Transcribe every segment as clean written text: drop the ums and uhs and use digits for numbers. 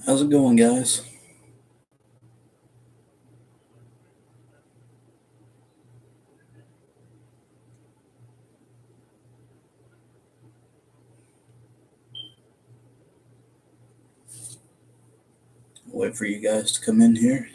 How's it going, guys? Wait for you guys to come in here.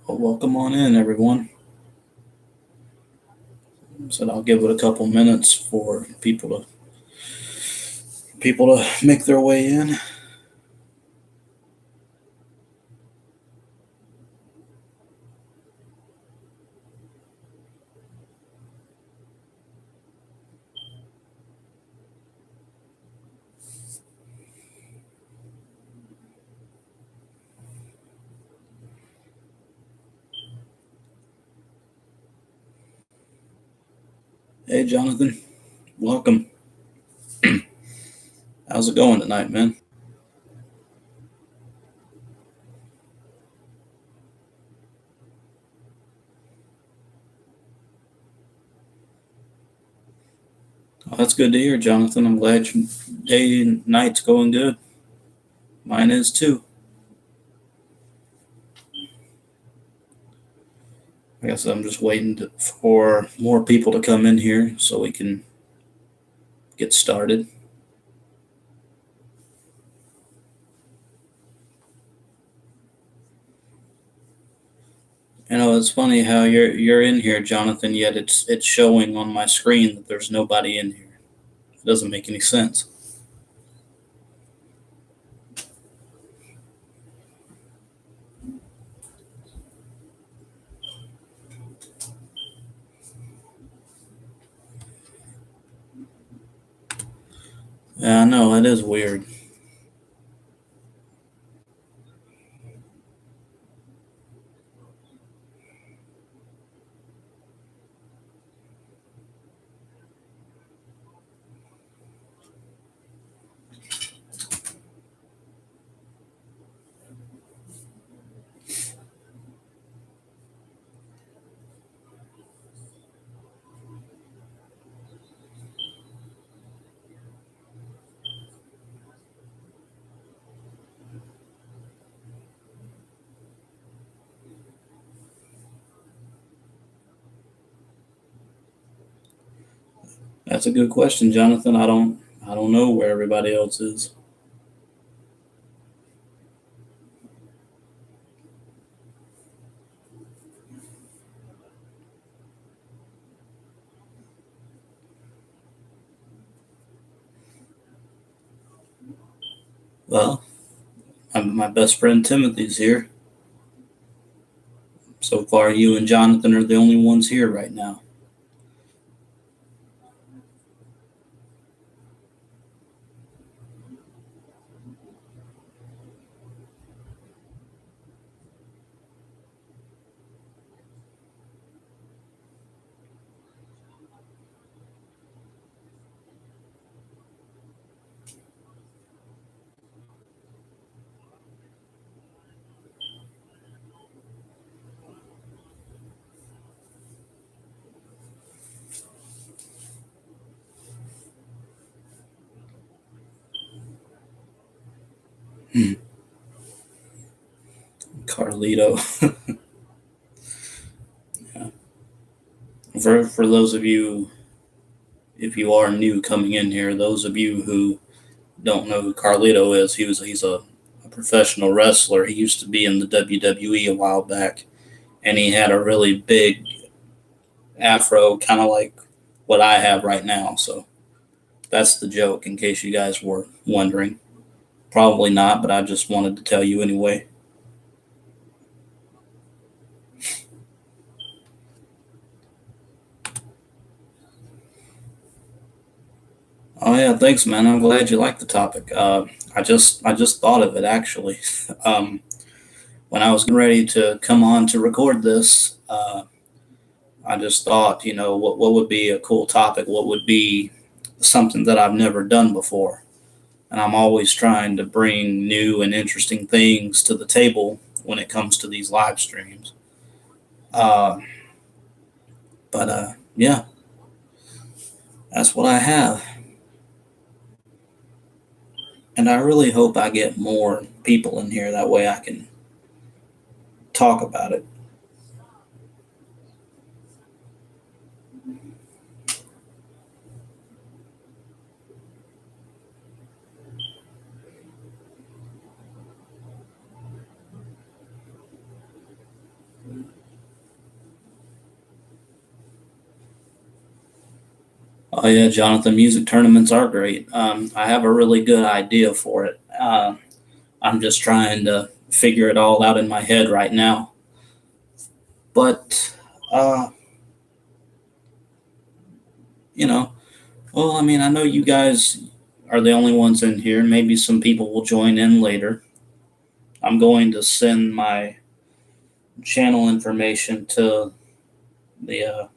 Well, welcome on in, everyone. Said I'll give it a couple minutes for people to make their way in. Hey, Jonathan, welcome. How's it going tonight, man? Oh, that's good to hear, Jonathan. I'm glad your day and night's going good. Mine is too. I guess I'm just for more people to come in here so we can get started. You know, it's funny how you're in here, Jonathan, yet it's showing on my screen that there's nobody in here. It doesn't make any sense. Yeah, I know, it is weird. That's a good question, Jonathan. I don't know where everybody else is. Well, my best friend Timothy's here. So far, you and Jonathan are the only ones here right now. Carlito. Yeah. For those of you, if you are new coming in here, those of you who don't know who Carlito is, he's a professional wrestler. He used to be in the WWE a while back, and he had a really big afro, kind of like what I have right now. So that's the joke, in case you guys were wondering. Probably not, but I just wanted to tell you anyway. Oh yeah, thanks, man. I'm glad you like the topic. I just thought of it actually. um, when I was getting ready to come on to record this, I just thought, what would be a cool topic? What would be something that I've never done before? And I'm always trying to bring new and interesting things to the table when it comes to these live streams. Uh, but yeah, that's what I have, and I really hope I get more people in here. That way, I can talk about it. Oh yeah, Jonathan, music tournaments are great. I have a really good idea for it. I'm just trying to figure it all out in my head right now. But uh, you know, well, I mean, I know you guys are the only ones in here. Maybe some people will join in later. I'm going to send my channel information to the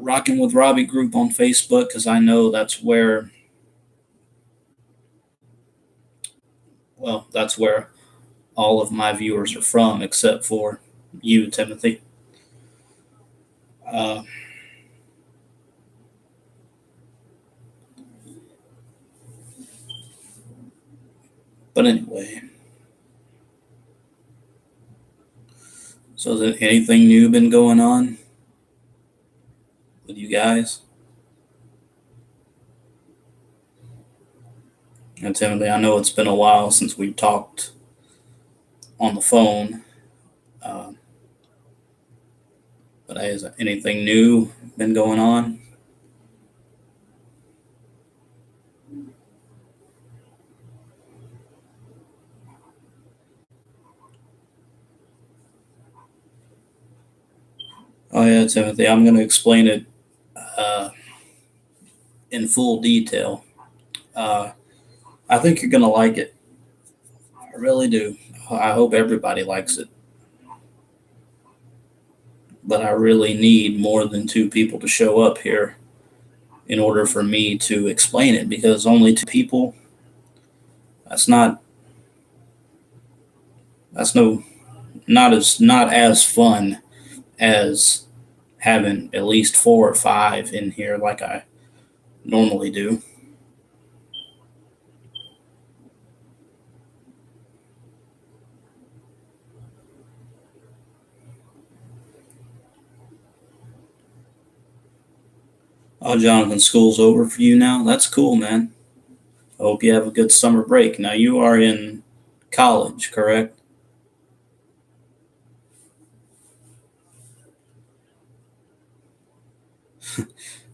Rocking with Robbie group on Facebook because I know that's where all of my viewers are from, except for you, Timothy. Uh, but anyway, so has anything new been going on with you guys? And Timothy, I know it's been a while since we talked on the phone, uh, but has anything new been going on? Oh yeah, Timothy, I'm going to explain it uh, in full detail. Uh, I think you're going to like it. I really do. I hope everybody likes it, but I really need more than two people to show up here in order for me to explain it because only two people, that's not that's no not as fun as having at least four or five in here like I normally do. Oh, Jonathan, school's over for you now. That's cool, man. I hope you have a good summer break. Now you are in college, correct?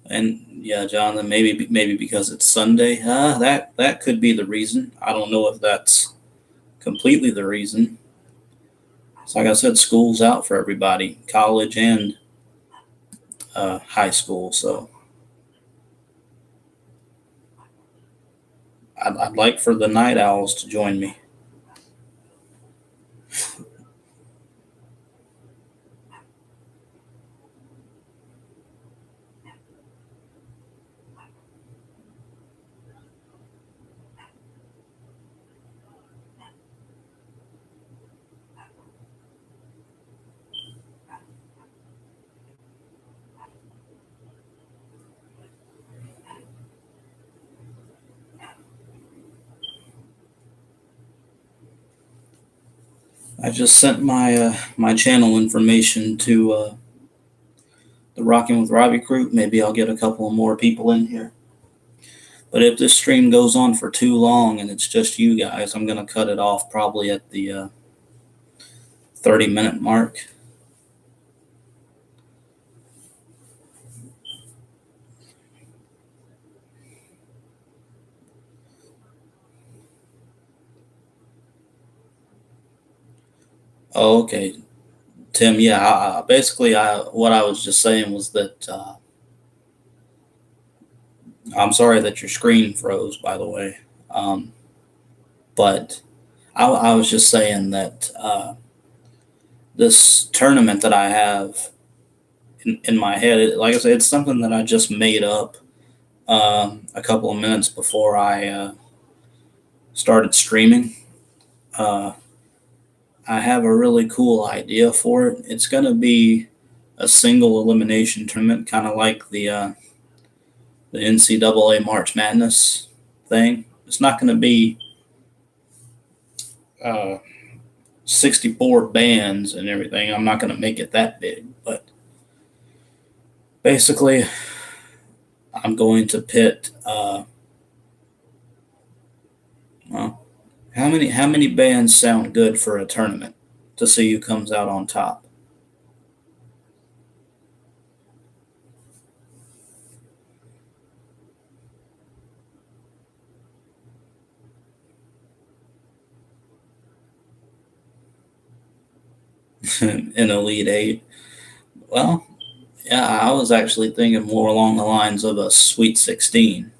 And yeah, Jonathan, maybe because it's Sunday, that could be the reason. I don't know if that's completely the reason. So like I said, school's out for everybody, college and high school. So I'd like for the night owls to join me. I just sent my channel information to the Rocking with Robbie group. Maybe I'll get a couple more people in here. But if this stream goes on for too long and it's just you guys, I'm gonna cut it off probably at the 30-minute mark. Oh, okay, Tim. Yeah, basically, what I was just saying was that I'm sorry that your screen froze, by the way. But I was just saying that this tournament that I have in my head, like I said, it's something that I just made up a couple of minutes before I started streaming. Uh, I have a really cool idea for it. It's going to be a single elimination tournament, kind of like the NCAA March Madness thing. It's not going to be uh, 64 bands and everything. I'm not going to make it that big, but basically, I'm going to pit. Well, how many bands sound good for a tournament to see who comes out on top? In Elite Eight. Well, yeah, I was actually thinking more along the lines of a Sweet 16.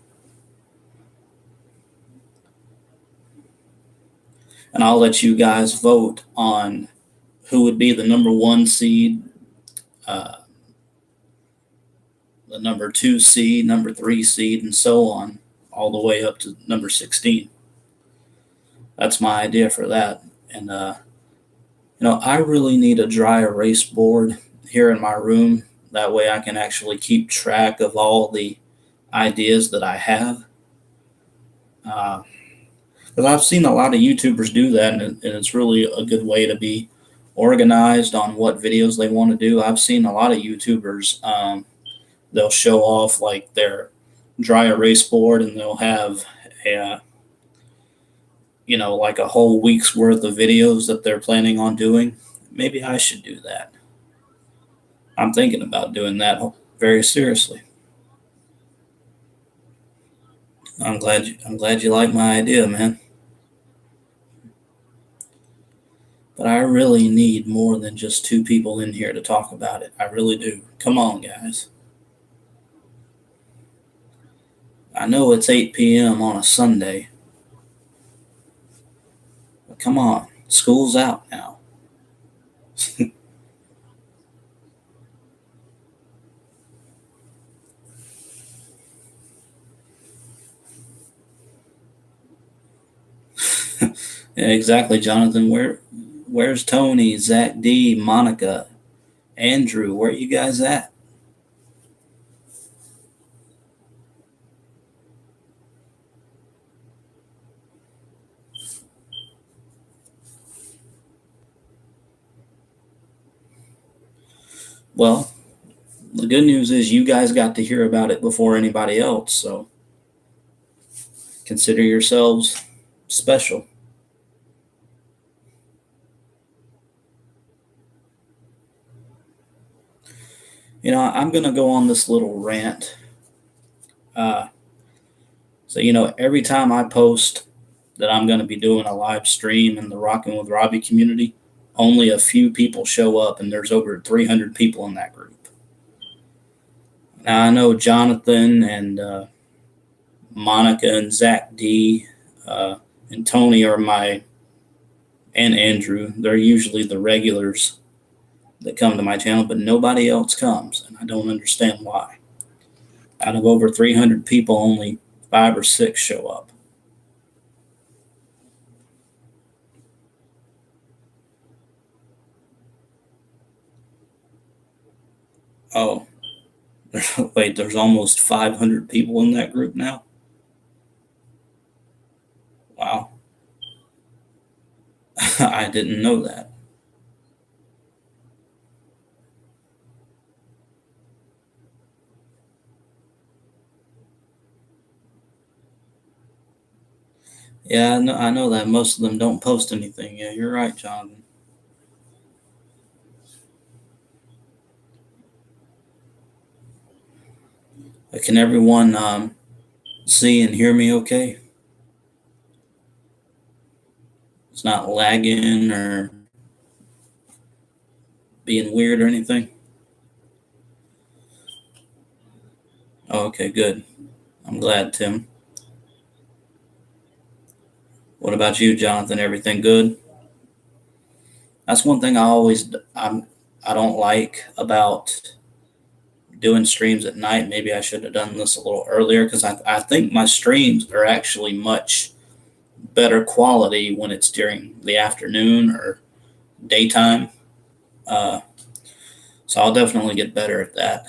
And I'll let you guys vote on who would be the number one seed, uh, the number two seed, number three seed, and so on, all the way up to number 16. That's my idea for that. And, I really need a dry erase board here in my room. That way I can actually keep track of all the ideas that I have. Because I've seen a lot of YouTubers do that, and it's really a good way to be organized on what videos they want to do. I've seen a lot of YouTubers, they'll show off like their dry erase board, and they'll have a, like a whole week's worth of videos that they're planning on doing. Maybe I should do that. I'm thinking about doing that very seriously. I'm glad you like my idea, man. But I really need more than just two people in here to talk about it. I really do. Come on, guys. I know it's 8 p.m. on a Sunday, but come on. School's out now. Yeah, exactly, Jonathan. Where's Tony, Zach D, Monica, Andrew? Where are you guys at? Well, the good news is you guys got to hear about it before anybody else, so consider yourselves special. I'm going to go on this little rant. Uh, so, every time I post that I'm going to be doing a live stream in the Rockin' with Robbie community, only a few people show up, and there's over 300 people in that group. Now, I know Jonathan and Monica and Zach D and Tony and Andrew. They're usually the regulars that come to my channel, but nobody else comes, and I don't understand why. Out of over 300 people, only 5 or 6 show up. Oh, wait, there's almost 500 people in that group now? Wow. I didn't know that. Yeah, I know that most of them don't post anything. Yeah, you're right, Jonathan. Can everyone see and hear me okay? It's not lagging or being weird or anything? Oh, okay, good. I'm glad, Tim. What about you, Jonathan? Everything good? That's one thing I don't like about doing streams at night. Maybe I should have done this a little earlier because I think my streams are actually much better quality when it's during the afternoon or daytime. Uh, so I'll definitely get better at that.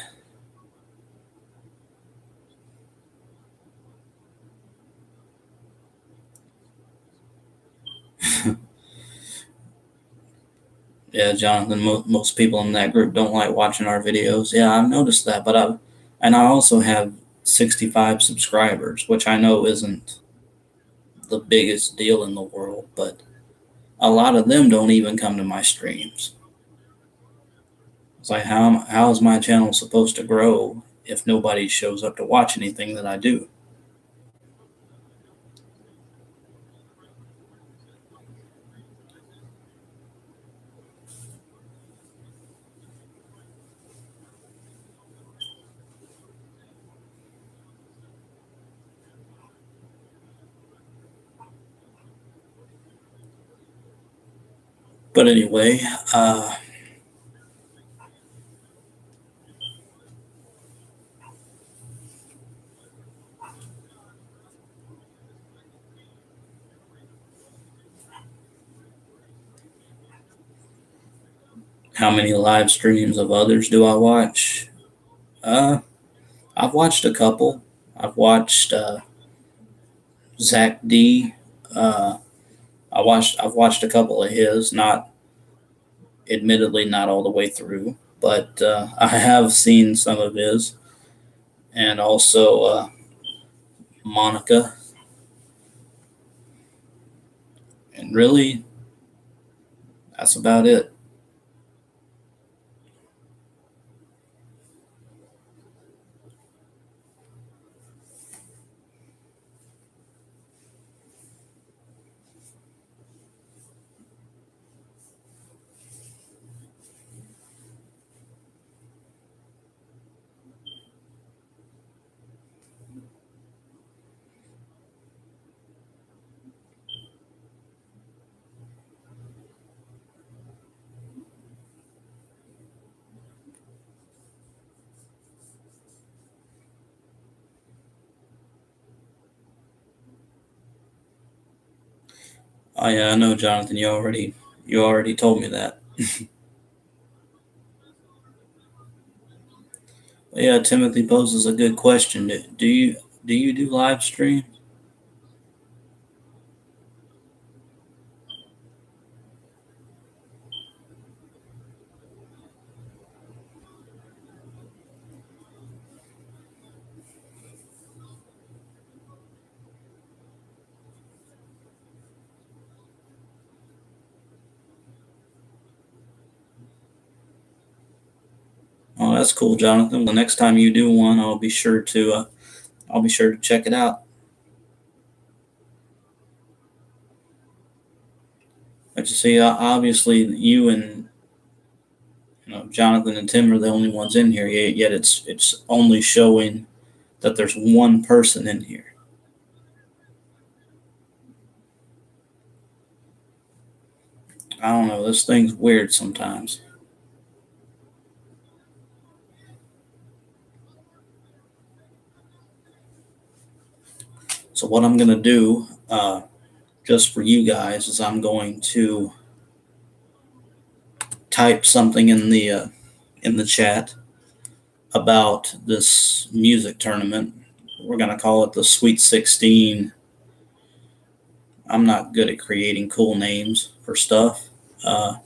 Yeah, Jonathan, most people in that group don't like watching our videos. Yeah, I've noticed that, and I also have 65 subscribers, which I know isn't the biggest deal in the world, but a lot of them don't even come to my streams. It's like, how is my channel supposed to grow if nobody shows up to watch anything that I do? But anyway, how many live streams of others do I watch? Uh, I've watched a couple. I've watched Zach D. Uh, I've watched a couple of his, not admittedly not all the way through, but I have seen some of his, and also Monica, and really that's about it. Oh yeah, I know, Jonathan. You already told me that. But yeah, Timothy poses a good question. Do you do live stream? Oh, that's cool, Jonathan. The next time you do one, I'll be sure to check it out. But you see, obviously, you and Jonathan and Tim are the only ones in here. Yet it's only showing that there's one person in here. I don't know. This thing's weird sometimes. So what I'm gonna do, just for you guys, is I'm going to type something in the chat about this music tournament. We're gonna call it the Sweet 16. I'm not good at creating cool names for stuff. Uh,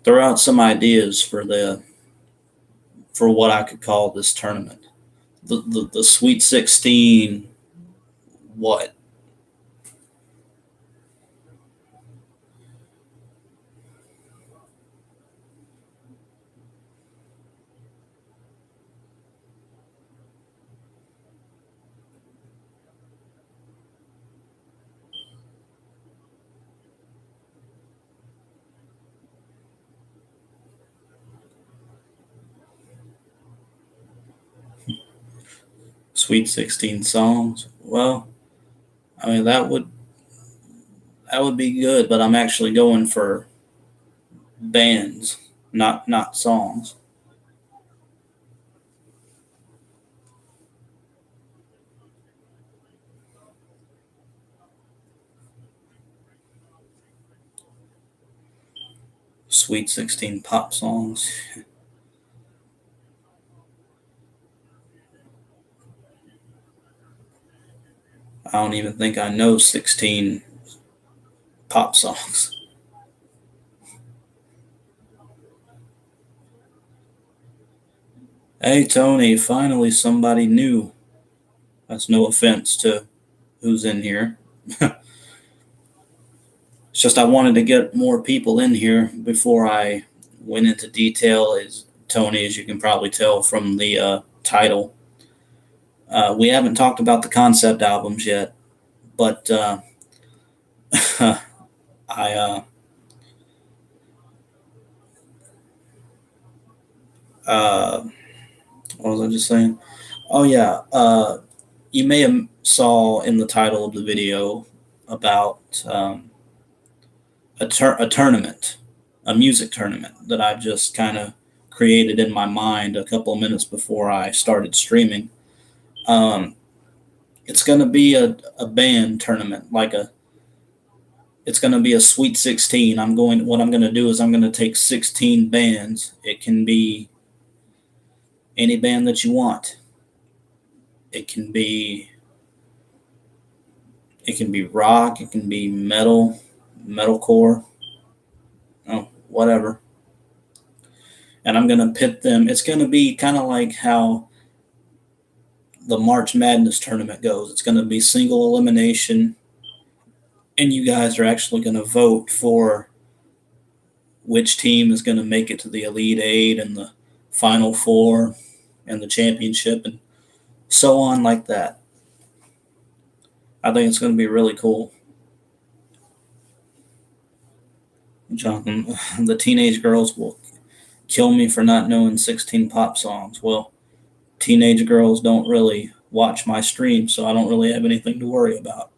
Throw out some ideas for what I could call this tournament. The Sweet 16. What? Sweet 16 songs. Well, I mean that would be good, but I'm actually going for bands, not songs. Sweet 16 pop songs. I don't even think I know 16 pop songs. Hey Tony, finally somebody new. That's no offense to who's in here. It's just I wanted to get more people in here before I went into detail. As Tony, as you can probably tell from the title, we haven't talked about the concept albums yet, but I uh, what was I just saying? Oh yeah, you may have saw in the title of the video about a tournament, a music tournament that I just kind of created in my mind a couple of minutes before I started streaming. Um, it's going to be a band tournament, it's going to be a Sweet 16. What I'm going to do is I'm going to take 16 bands. It can be any band that you want. It can be it can be rock, it can be metal, metalcore, whatever. And I'm going to pit them. It's going to be kind of like how the March Madness tournament goes. It's going to be single elimination, and you guys are actually going to vote for which team is going to make it to the Elite Eight and the Final Four and the championship and so on like that. I think it's going to be really cool. Jonathan, the teenage girls will kill me for not knowing 16 pop songs. Well, teenage girls don't really watch my stream, so I don't really have anything to worry about.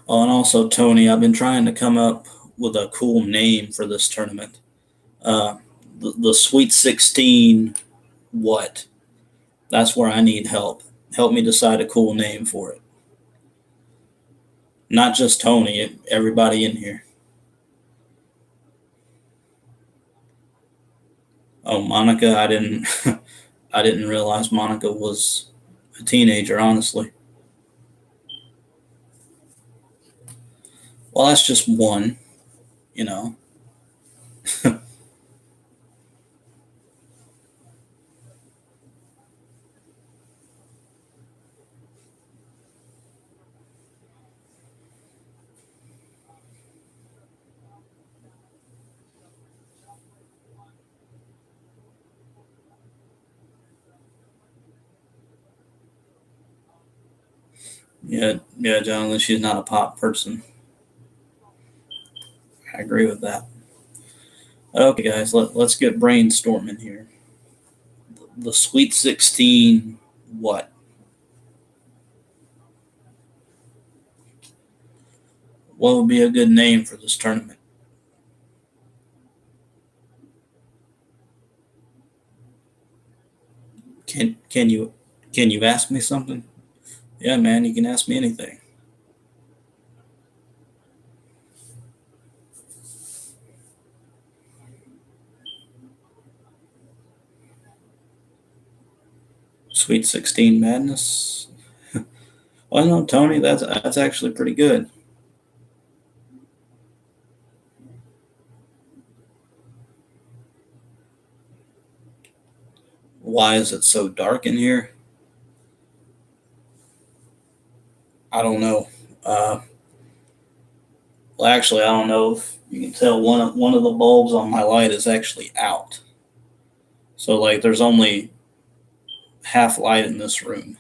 Oh, and also, Tony, I've been trying to come up with a cool name for this tournament. Uh, the Sweet 16, what? That's where I need help. Help me decide a cool name for it. Not just Tony, everybody in here. Oh, Monica, I didn't I didn't realize Monica was a teenager, honestly. Well, that's just one, you know. Yeah, Jonathan, she's not a pop person. I agree with that. Okay, guys, let's get brainstorming here. The Sweet 16, what? What would be a good name for this tournament? Can you ask me something? Yeah, man, you can ask me anything. Sweet 16 Madness. Well, no, Tony, that's actually pretty good. Why is it so dark in here? I don't know. Uh, well, actually, I don't know if you can tell one of the bulbs on my light is actually out. So like, there's only half light in this room.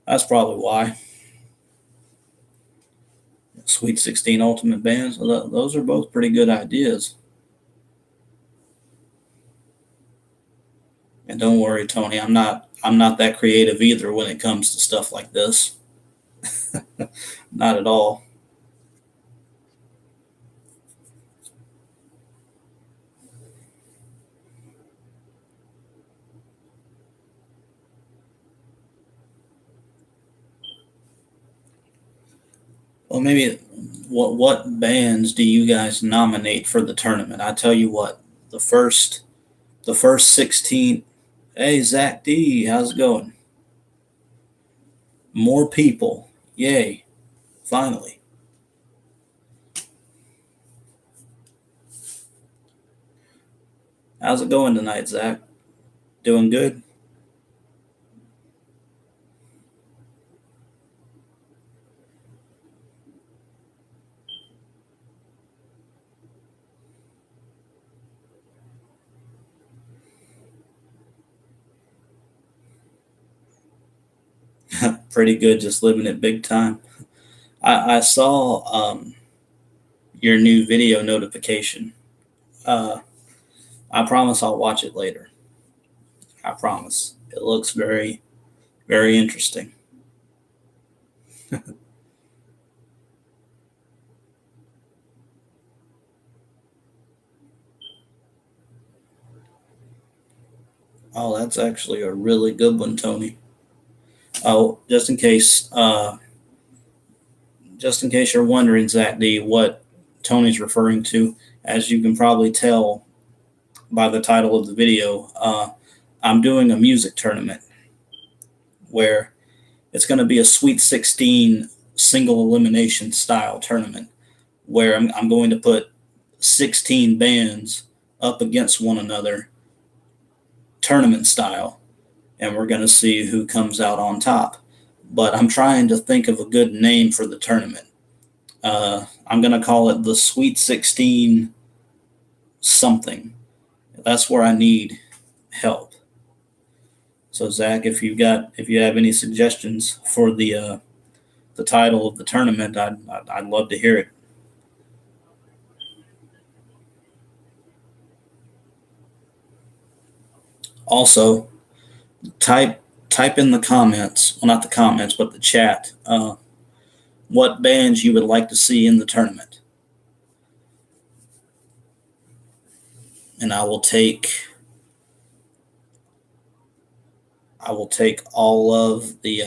That's probably why. Sweet 16 Ultimate Bands. Those are both pretty good ideas. And don't worry, Tony, I'm not that creative either when it comes to stuff like this. Not at all. Well, maybe what bands do you guys nominate for the tournament? I tell you what, the first the first 16. Hey, Zach D, how's it going? More people. Yay. Finally. How's it going tonight, Zach? Doing good? Pretty good, just living it big time. I saw your new video notification. Uh, I promise I'll watch it later. I promise. It looks very, very interesting. Oh, that's actually a really good one, Tony. Oh, just in case you're wondering, Zach D, what Tony's referring to, as you can probably tell by the title of the video, I'm doing a music tournament where it's going to be a Sweet 16 single elimination style tournament where I'm going to put 16 bands up against one another, tournament style, and we're going to see who comes out on top. But I'm trying to think of a good name for the tournament. I'm going to call it the Sweet 16 something. That's where I need help. So Zach, if you have any suggestions for the title of the tournament, I'd love to hear it. Also, type in the comments, well, not the comments, but the chat, what bands you would like to see in the tournament, and I will take all of the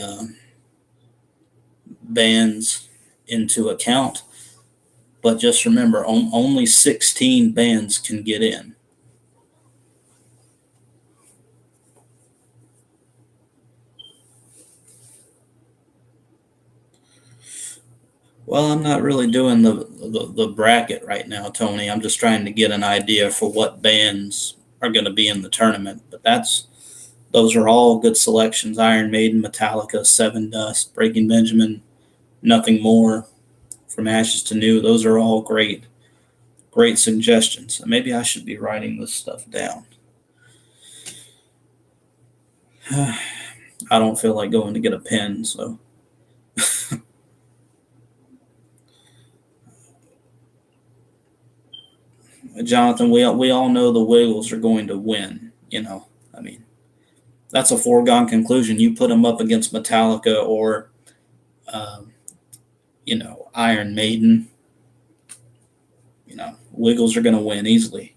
bands into account. But just remember, only 16 bands can get in. Well, I'm not really doing the bracket right now, Tony. I'm just trying to get an idea for what bands are going to be in the tournament. But those are all good selections: Iron Maiden, Metallica, Seven Dust, Breaking Benjamin, Nothing More, From Ashes to New. Those are all great suggestions. Maybe I should be writing this stuff down. I don't feel like going to get a pen, so. Jonathan, we all know the Wiggles are going to win. I mean, that's a foregone conclusion. You put them up against Metallica or, um, Iron Maiden. Wiggles are going to win easily.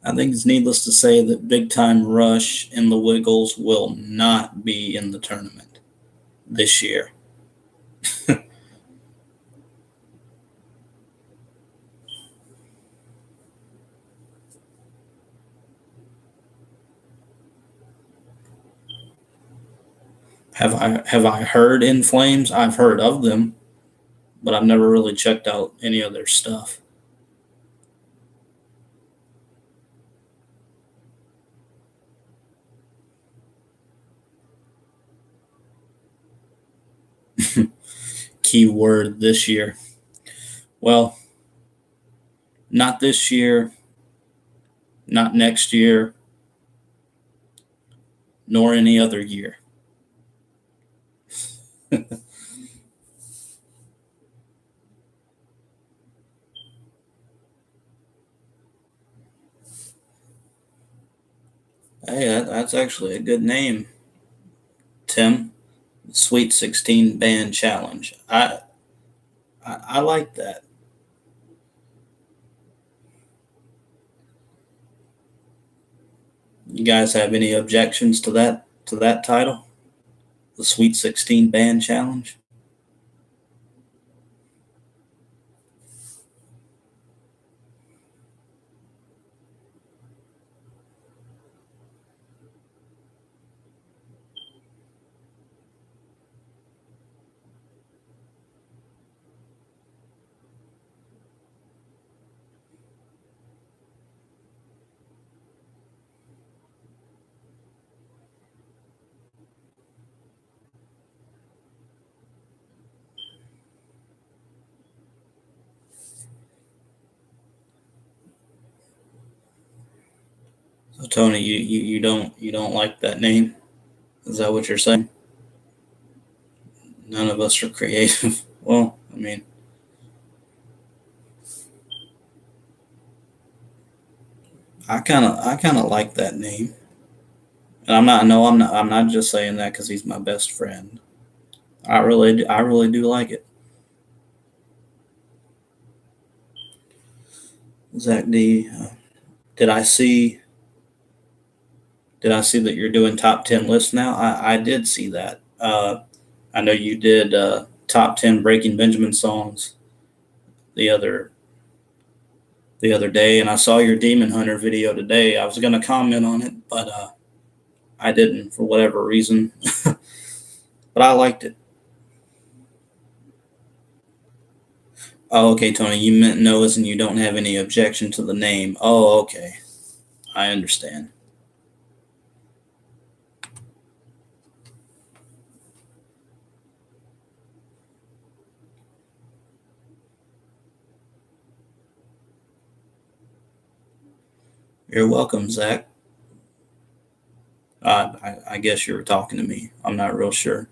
I think it's needless to say that Big Time Rush and the Wiggles will not be in the tournament this year. Have I heard In Flames? I've heard of them, but I've never really checked out any of their stuff. Keyword this year. Well, not this year, not next year, nor any other year. Hey, that's actually a good name, Tim. Sweet 16 Band Challenge. I like that. You guys have any objections to that title? The Sweet 16 Band Challenge? So Tony, you don't like that name? Is that what you're saying? None of us are creative. Well, I mean, I kind of like that name. And I'm not no I'm not just saying that cuz he's my best friend. I really do like it. Zach D, did I see did I see that you're doing top 10 lists now? I did see that. I know you did top 10 Breaking Benjamin songs the other the other day, and I saw your Demon Hunter video today. I was going to comment on it, but I didn't for whatever reason. But I liked it. Oh, okay, Tony, you meant Noah's and you don't have any objection to the name. Oh, okay. I understand. You're welcome, Zach. I guess you were talking to me. I'm not real sure.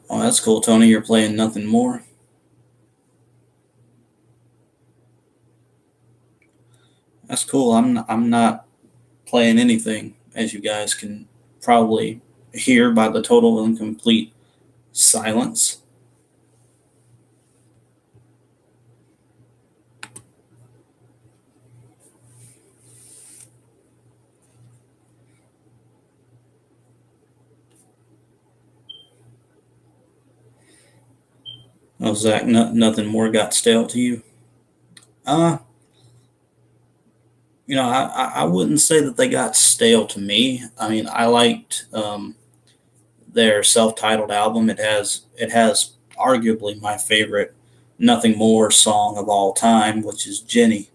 Oh, that's cool, Tony. You're playing nothing more. That's cool. I'm not playing anything, as you guys can probably hear by the total and complete silence. Oh, Zach, nothing more got stale to you? Uh, I wouldn't say that they got stale to me. I mean, I liked their self-titled album. It has arguably my favorite Nothing More song of all time, which is Jenny.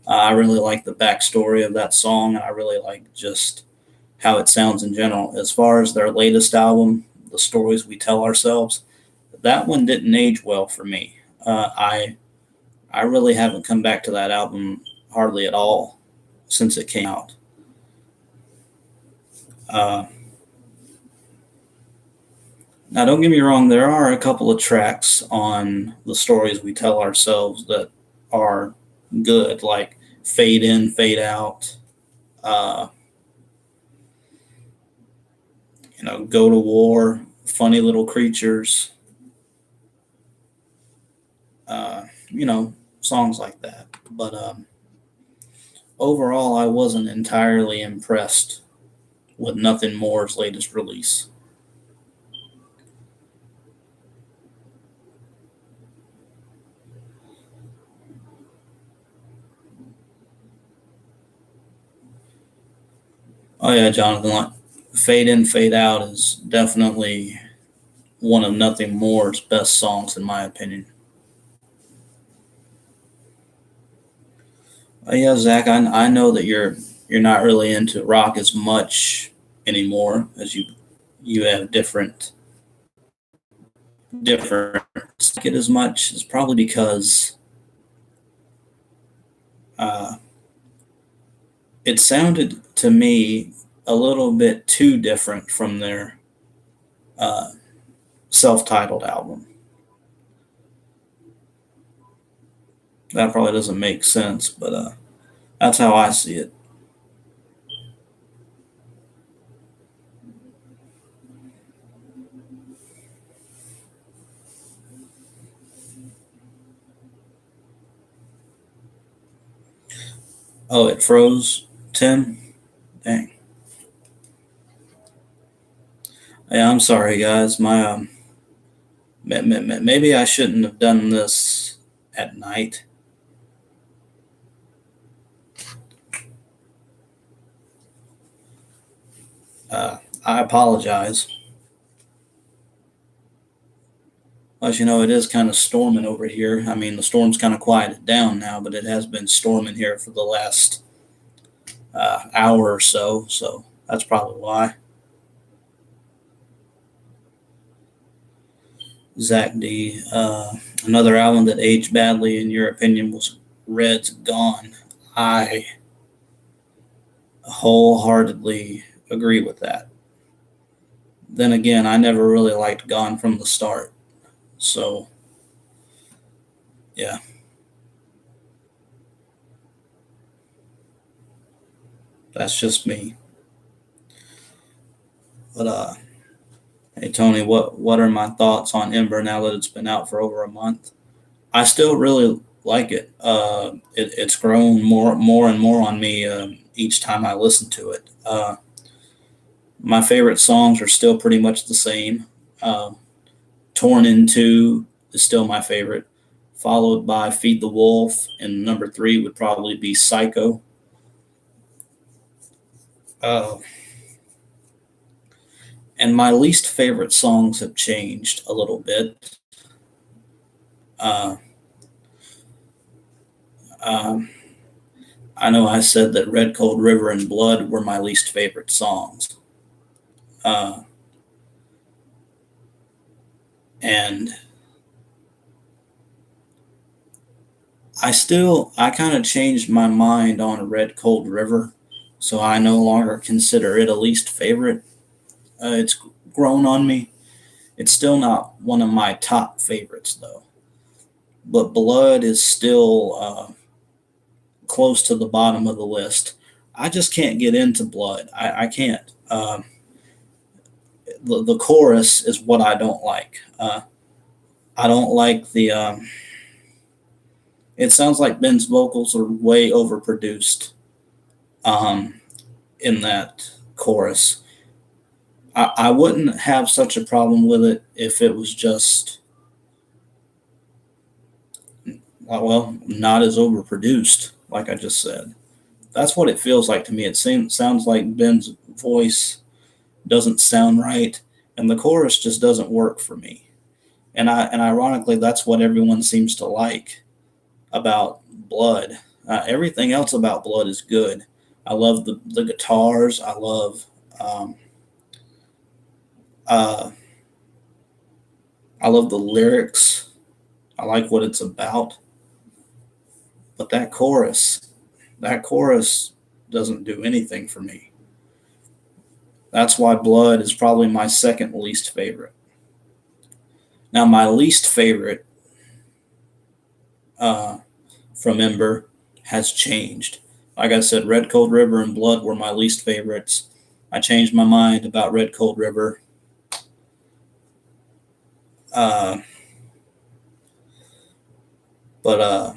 I really like the backstory of that song, and I really like just how it sounds in general. As far as their latest album, The Stories We Tell Ourselves, that one didn't age well for me. I really haven't come back to that album hardly at all since it came out. Uh, Now, don't get me wrong, there are a couple of tracks on The Stories We Tell Ourselves that are good, like Fade In, Fade Out, uh, Go to War, Funny Little Creatures, songs like that. But overall, I wasn't entirely impressed with Nothing More's latest release. Oh yeah, Jonathan. Like, Fade In, Fade Out is definitely one of Nothing More's best songs, in my opinion. Yeah, Zach, I know that you're not really into rock as much anymore, as you have different like it as much. Is probably because uh, it sounded to me a little bit too different from their uh, self-titled album. That probably doesn't make sense, but that's how I see it. Oh, it froze, Tim. Dang. Yeah, I'm sorry, guys. Maybe I shouldn't have done this at night. I apologize. As you know, it is kind of storming over here. I mean, the storm's kind of quieted down now, but it has been storming here for the last hour or so. So that's probably why. Zach D. Another album that aged badly, in your opinion, was Red's Gone. I wholeheartedly agree with that. Then again, I never really liked Gone from the start. So, yeah, that's just me. But, hey, Tony, what are my thoughts on Ember now that it's been out for over a month? I still really like it. It's grown more and more on me each time I listen to it. My favorite songs are still pretty much the same. Uh, Torn in Two is still my favorite, followed by Feed the Wolf, and number three would probably be Psycho. Uh, and my least favorite songs have changed a little bit. Uh, um, I know I said that Red Cold River and Blood were my least favorite songs. Uh, and I kind of changed my mind on Red Cold River, so I no longer consider it a least favorite. It's grown on me. It's still not one of my top favorites though, but Blood is still close to the bottom of the list. I just can't get into Blood. I can't. The chorus is what I don't like. I don't like the. It sounds like Ben's vocals are way overproduced um, in that chorus. I wouldn't have such a problem with it if it was just, well, not as overproduced, like I just said. That's what it feels like to me. Sounds like Ben's voice doesn't sound right, and the chorus just doesn't work for me. And ironically, that's what everyone seems to like about Blood. Everything else about Blood is good. I love the guitars. Um, uh, I love the lyrics. I like what it's about. But that chorus doesn't do anything for me. That's why Blood is probably my second least favorite. Now, my least favorite uh, from Ember has changed. Like I said, Red Cold River and Blood were my least favorites. I changed my mind about Red Cold River. Uh, but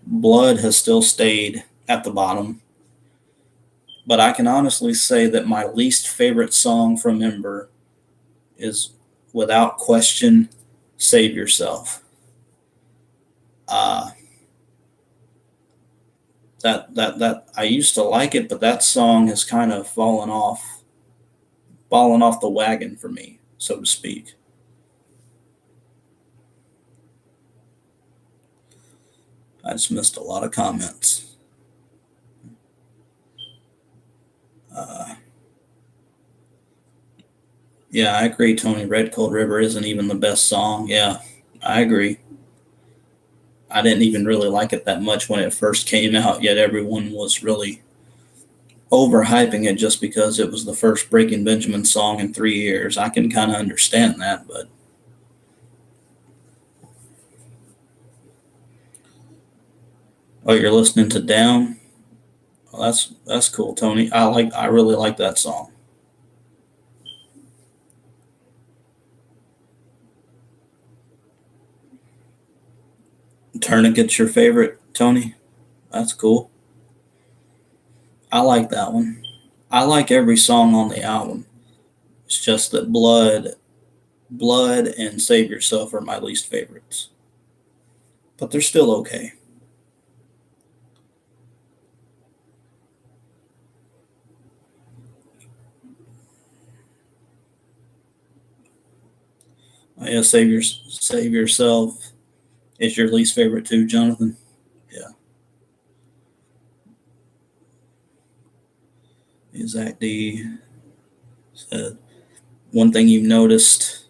Blood has still stayed at the bottom. But I can honestly say that my least favorite song from Ember is, without question, Save Yourself. Uh, That I used to like it, but that song has kind of fallen off the wagon for me, so to speak. I just missed a lot of comments. Uh, yeah, I agree, Tony. Red Cold River isn't even the best song. Yeah, I agree. I didn't even really like it that much when it first came out, yet everyone was really overhyping it just because it was the first Breaking Benjamin song in 3 years. I can kind of understand that, but oh, you're listening to Down? Well, that's cool, Tony. I really like that song. Tourniquet's your favorite, Tony? That's cool. I like that one. I like every song on the album. It's just that Blood and Save Yourself are my least favorites, but they're still okay. Yeah, Save Yourself is your least favorite too, Jonathan. Yeah, Zach D said one thing you've noticed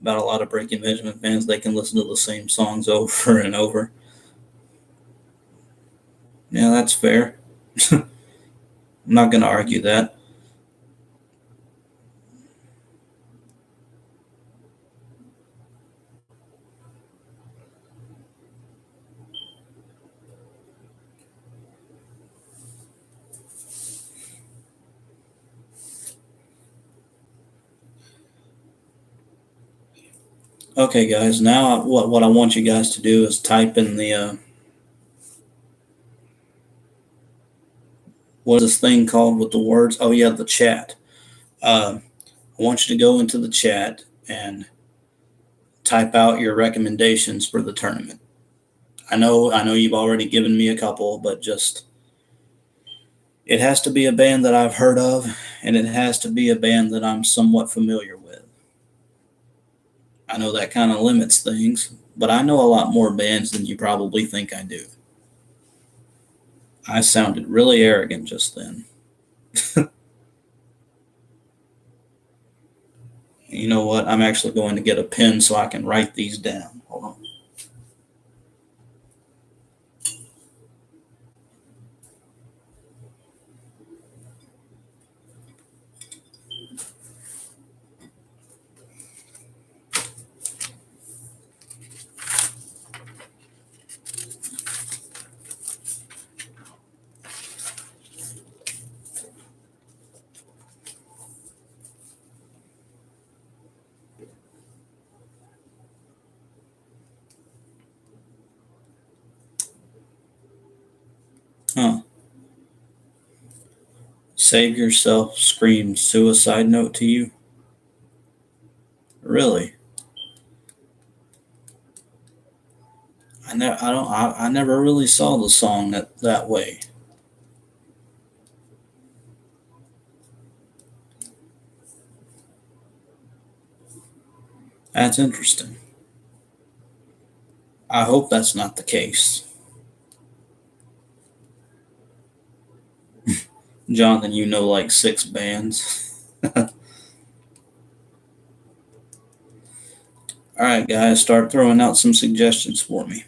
about a lot of Breaking Benjamin fans, they can listen to the same songs over and over. Yeah, that's fair. I'm not going to argue that. Okay, guys. Now, what I want you guys to do is type in the what is this thing called with the words? Oh yeah, the chat. I want you to go into the chat and type out your recommendations for the tournament. I know you've already given me a couple, but just it has to be a band that I've heard of, and it has to be a band that I'm somewhat familiar with. I know that kind of limits things, but I know a lot more bands than you probably think I do. I sounded really arrogant just then. You know what? I'm actually going to get a pen so I can write these down. Hold on. Huh. Save Yourself screams suicide note to you? Really? I never really saw the song that way. That's interesting. I hope that's not the case. Jonathan, you know like six bands. All right, guys, start throwing out some suggestions for me.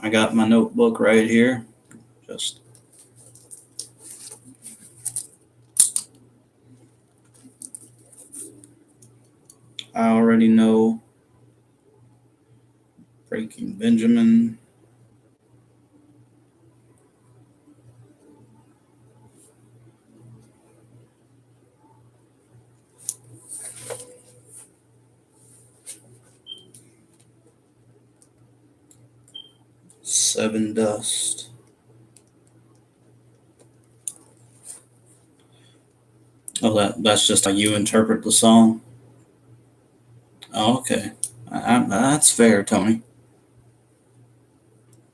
I got my notebook right here. Just I already know Breaking Benjamin. Sevendust. Oh, that's just how you interpret the song. Oh, okay. That's fair, Tony.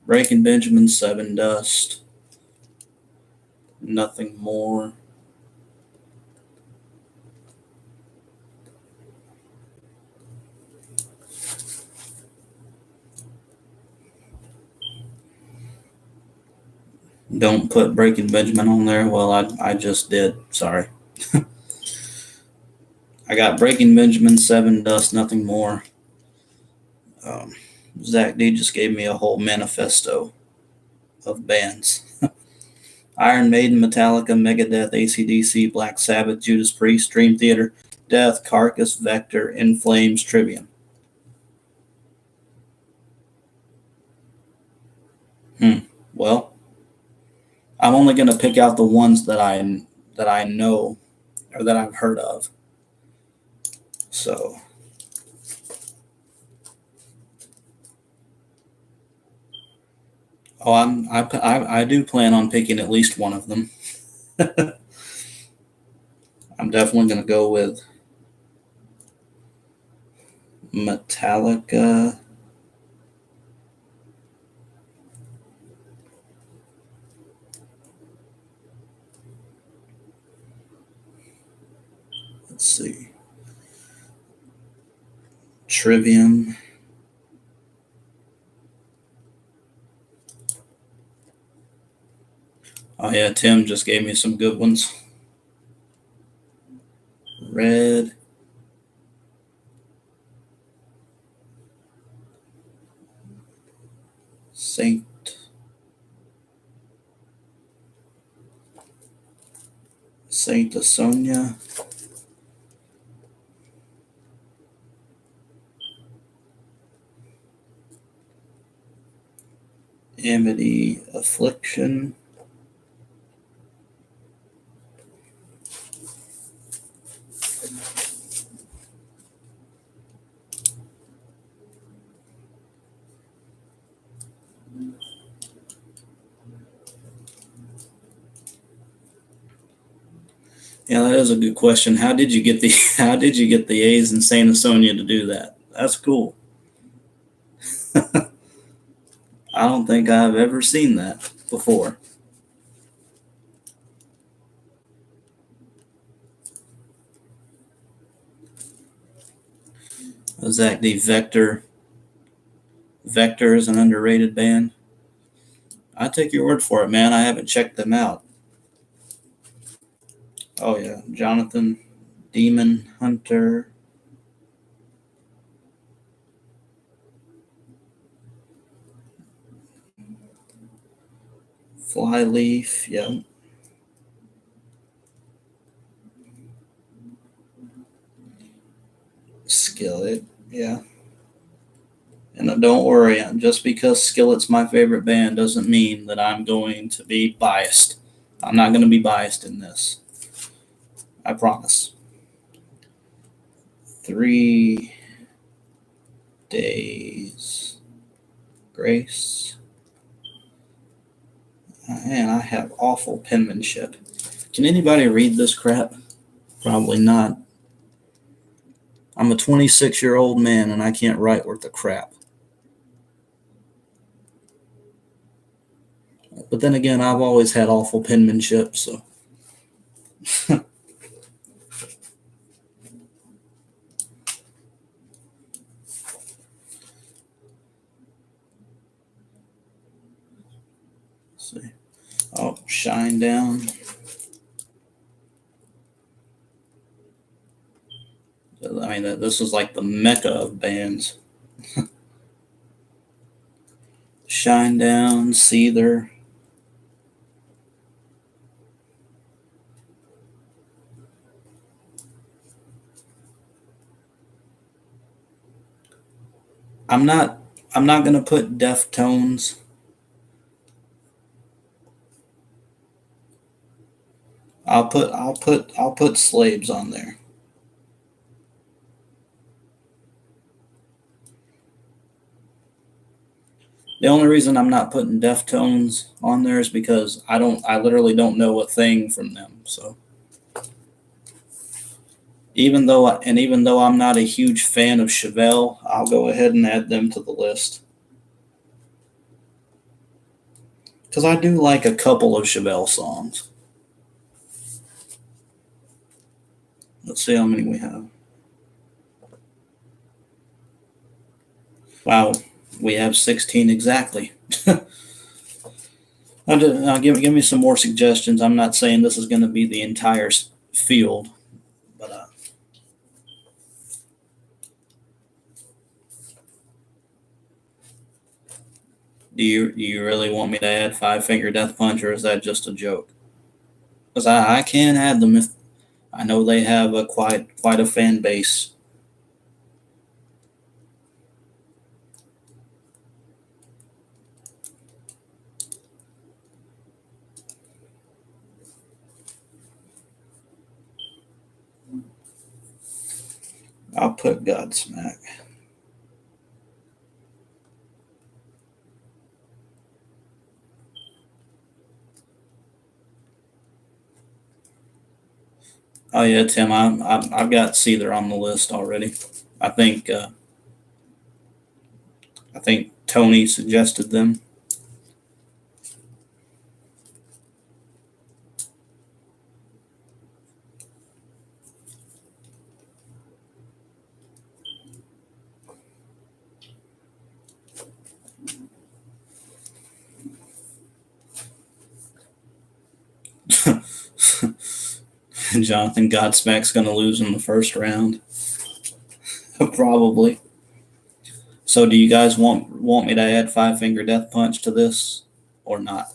Breaking Benjamin, Sevendust. Nothing more. Don't put Breaking Benjamin on there. Well, I just did. Sorry. I got Breaking Benjamin, Sevendust, nothing more. Zach D just gave me a whole manifesto of bands. Iron Maiden, Metallica, Megadeth, AC/DC, Black Sabbath, Judas Priest, Dream Theater, Death, Carcass, Vector, In Flames, Trivium. Well, I'm only going to pick out the ones that I know or that I've heard of. So, I do plan on picking at least one of them. I'm definitely going to go with Metallica. Let's see. Trivium. Oh yeah, Tim just gave me some good ones. Red. Saint Asonia. Amity Affliction. Yeah, that is a good question. How did you get the A's in Saint Asonia to do that? That's cool. I don't think I've ever seen that before. Zach D. Vector. Vector is an underrated band. I take your word for it, man. I haven't checked them out. Oh yeah, Jonathan, Demon Hunter. Flyleaf, yeah. Skillet, yeah. And don't worry, just because Skillet's my favorite band doesn't mean that I'm going to be biased. I'm not going to be biased in this. I promise. 3 Days Grace. Man, I have awful penmanship. Can anybody read this crap? Probably not. I'm a 26-year-old man and I can't write worth a crap. But then again, I've always had awful penmanship, so. Let's see. Oh, Shinedown. I mean, this is like the mecca of bands. Shinedown, Seether. I'm not gonna put Deftones. I'll put Slaves on there. The only reason I'm not putting Deftones on there is because I literally don't know a thing from them. So Even though I'm not a huge fan of Chevelle, I'll go ahead and add them to the list because I do like a couple of Chevelle songs. Let's see how many we have. Wow, we have 16 exactly. Give me some more suggestions. I'm not saying this is going to be the entire field, but do you really want me to add Five Finger Death Punch, or is that just a joke? Because I can add them if I know they have a quite a fan base. I'll put Godsmack. Oh yeah, Tim, I've got Seether on the list already. I think uh, I think Tony suggested them. Jonathan Godsmack's going to lose in the first round, probably. So, do you guys want me to add Five Finger Death Punch to this or not?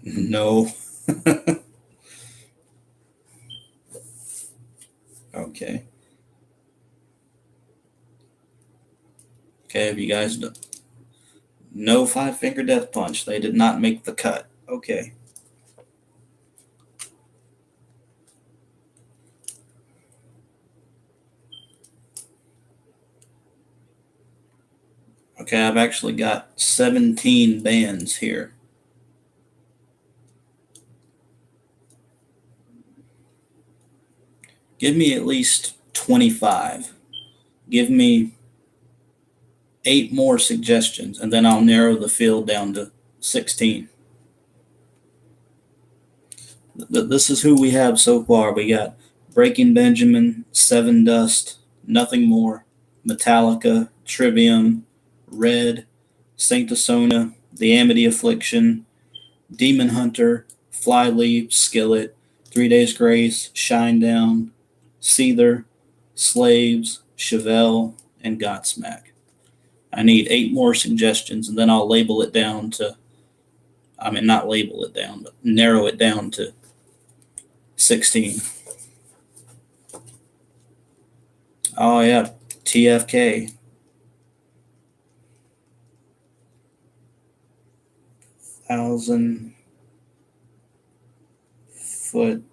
No. Okay. Okay. Have you guys done? No Five Finger Death Punch. They did not make the cut. Okay. Okay, I've actually got 17 bands here. Give me at least 25. Give me 8 more suggestions, and then I'll narrow the field down to 16. This is who we have so far. We got Breaking Benjamin, Sevendust, Nothing More, Metallica, Trivium, Red, Sanctusona, The Amity Affliction, Demon Hunter, Flyleaf, Skillet, 3 Days Grace, Shinedown, Seether, Slaves, Chevelle, and Godsmack. I need 8 more suggestions, and then I'll label it down to, I mean, not label it down, but narrow it down to 16. Oh, yeah, TFK. 1,000-foot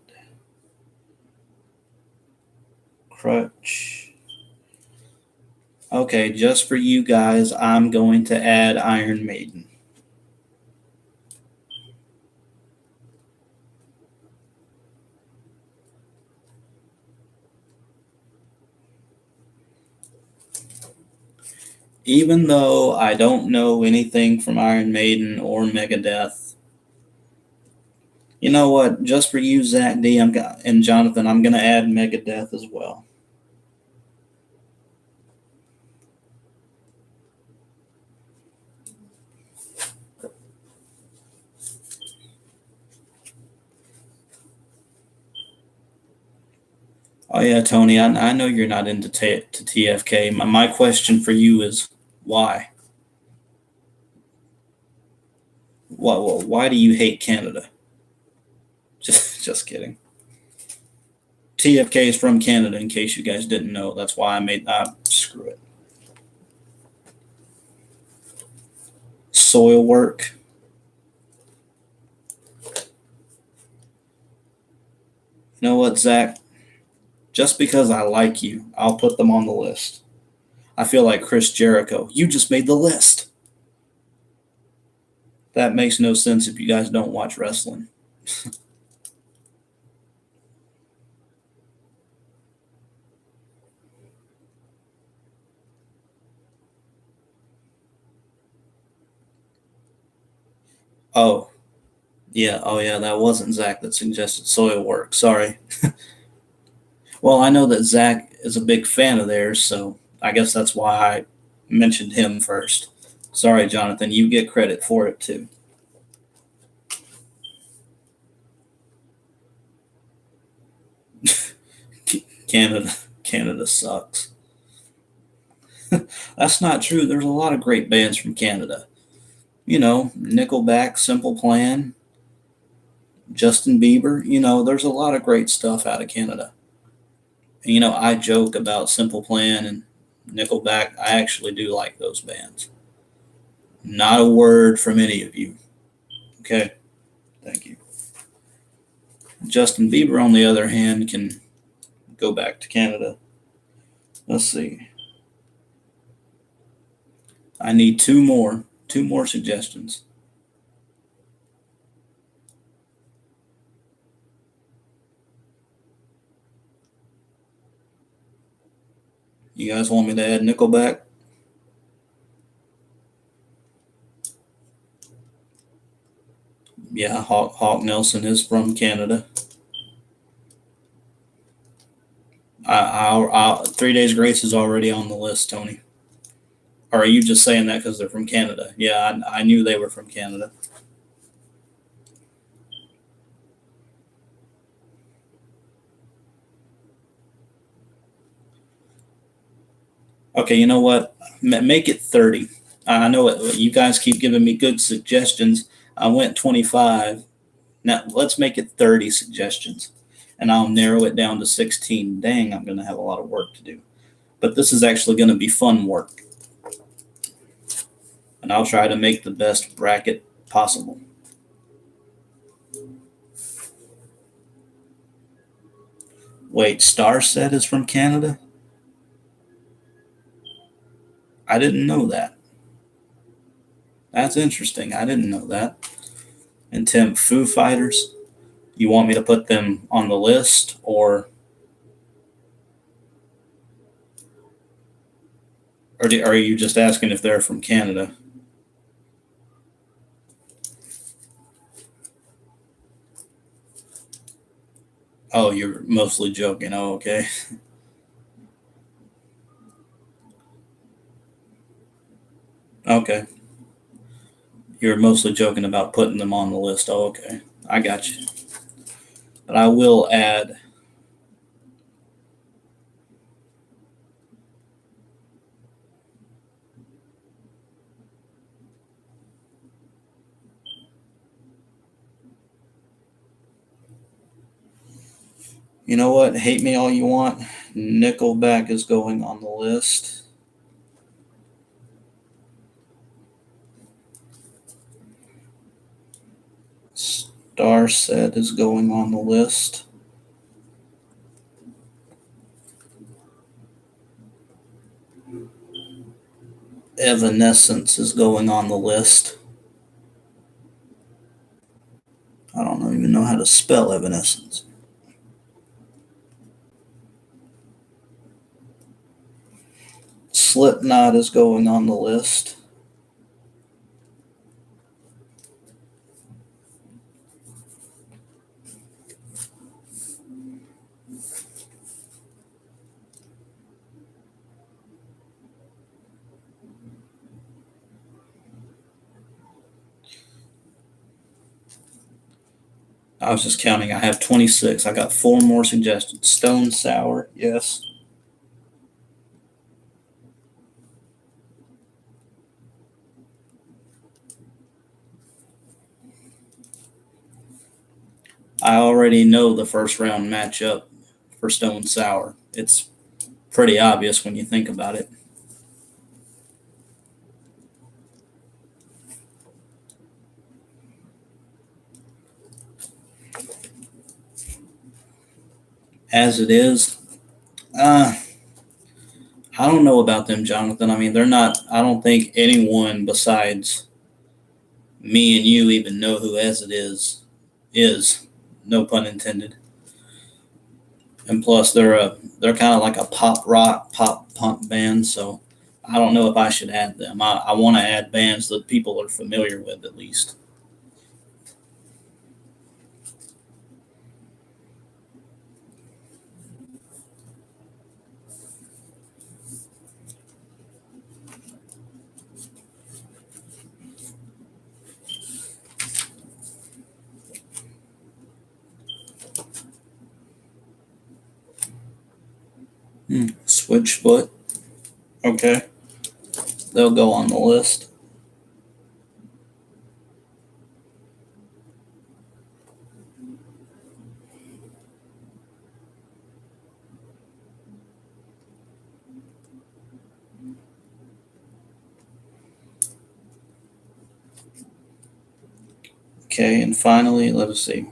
crutch. Okay, just for you guys, I'm going to add Iron Maiden. Even though I don't know anything from Iron Maiden or Megadeth, you know what? Just for you, Zach D, and Jonathan, I'm going to add Megadeth as well. Oh yeah, Tony, I know you're not into to TFK. My question for you is why? Why do you hate Canada? Just kidding. TFK is from Canada, in case you guys didn't know. That's why I made screw it. Soilwork. You know what, Zach? Just because I like you, I'll put them on the list. I feel like Chris Jericho. You just made the list. That makes no sense if you guys don't watch wrestling. Oh, yeah. Oh, yeah. That wasn't Zach that suggested soil work. Sorry. Well, I know that Zach is a big fan of theirs, so I guess that's why I mentioned him first. Sorry, Jonathan. You get credit for it too. Canada, Canada sucks. That's not true. There's a lot of great bands from Canada. You know, Nickelback, Simple Plan, Justin Bieber. You know, there's a lot of great stuff out of Canada. And, you know, I joke about Simple Plan and Nickelback. I actually do like those bands. Not a word from any of you. Okay, thank you. Justin Bieber, on the other hand, can go back to Canada. Let's see. I need two more suggestions. You guys want me to add Nickelback? Yeah, Hawk Nelson is from Canada. 3 Days Grace is already on the list, Tony. Or are you just saying that because they're from Canada? Yeah, I knew they were from Canada. Okay, you know what? Make it 30. I know you guys keep giving me good suggestions. I went 25. Now let's make it 30 suggestions, and I'll narrow it down to 16. Dang, I'm going to have a lot of work to do. But this is actually going to be fun work, and I'll try to make the best bracket possible. Wait, Starset is from Canada? I didn't know that. That's interesting. I didn't know that. And Tim, Foo Fighters, you want me to put them on the list, or are you just asking if they're from Canada? Oh, you're mostly joking. Oh, okay. Okay. You're mostly joking about putting them on the list. Oh, okay. I got you. But I will add. You know what? Hate me all you want. Nickelback is going on the list. Starset is going on the list. Evanescence is going on the list. I don't even know how to spell Evanescence. Slipknot is going on the list. I was just counting. I have 26. I got 4 more suggestions. Stone Sour, yes. I already know the first round matchup for Stone Sour. It's pretty obvious when you think about it. As it is, I don't know about them, Jonathan. I mean, they're not. I don't think anyone besides me and you even know who As It is, no pun intended. And plus, they're kind of like a pop rock, pop punk band, so I don't know if I should add them. I want to add bands that people are familiar with at least. Switchfoot, okay, they'll go on the list. Okay, and finally, let us see.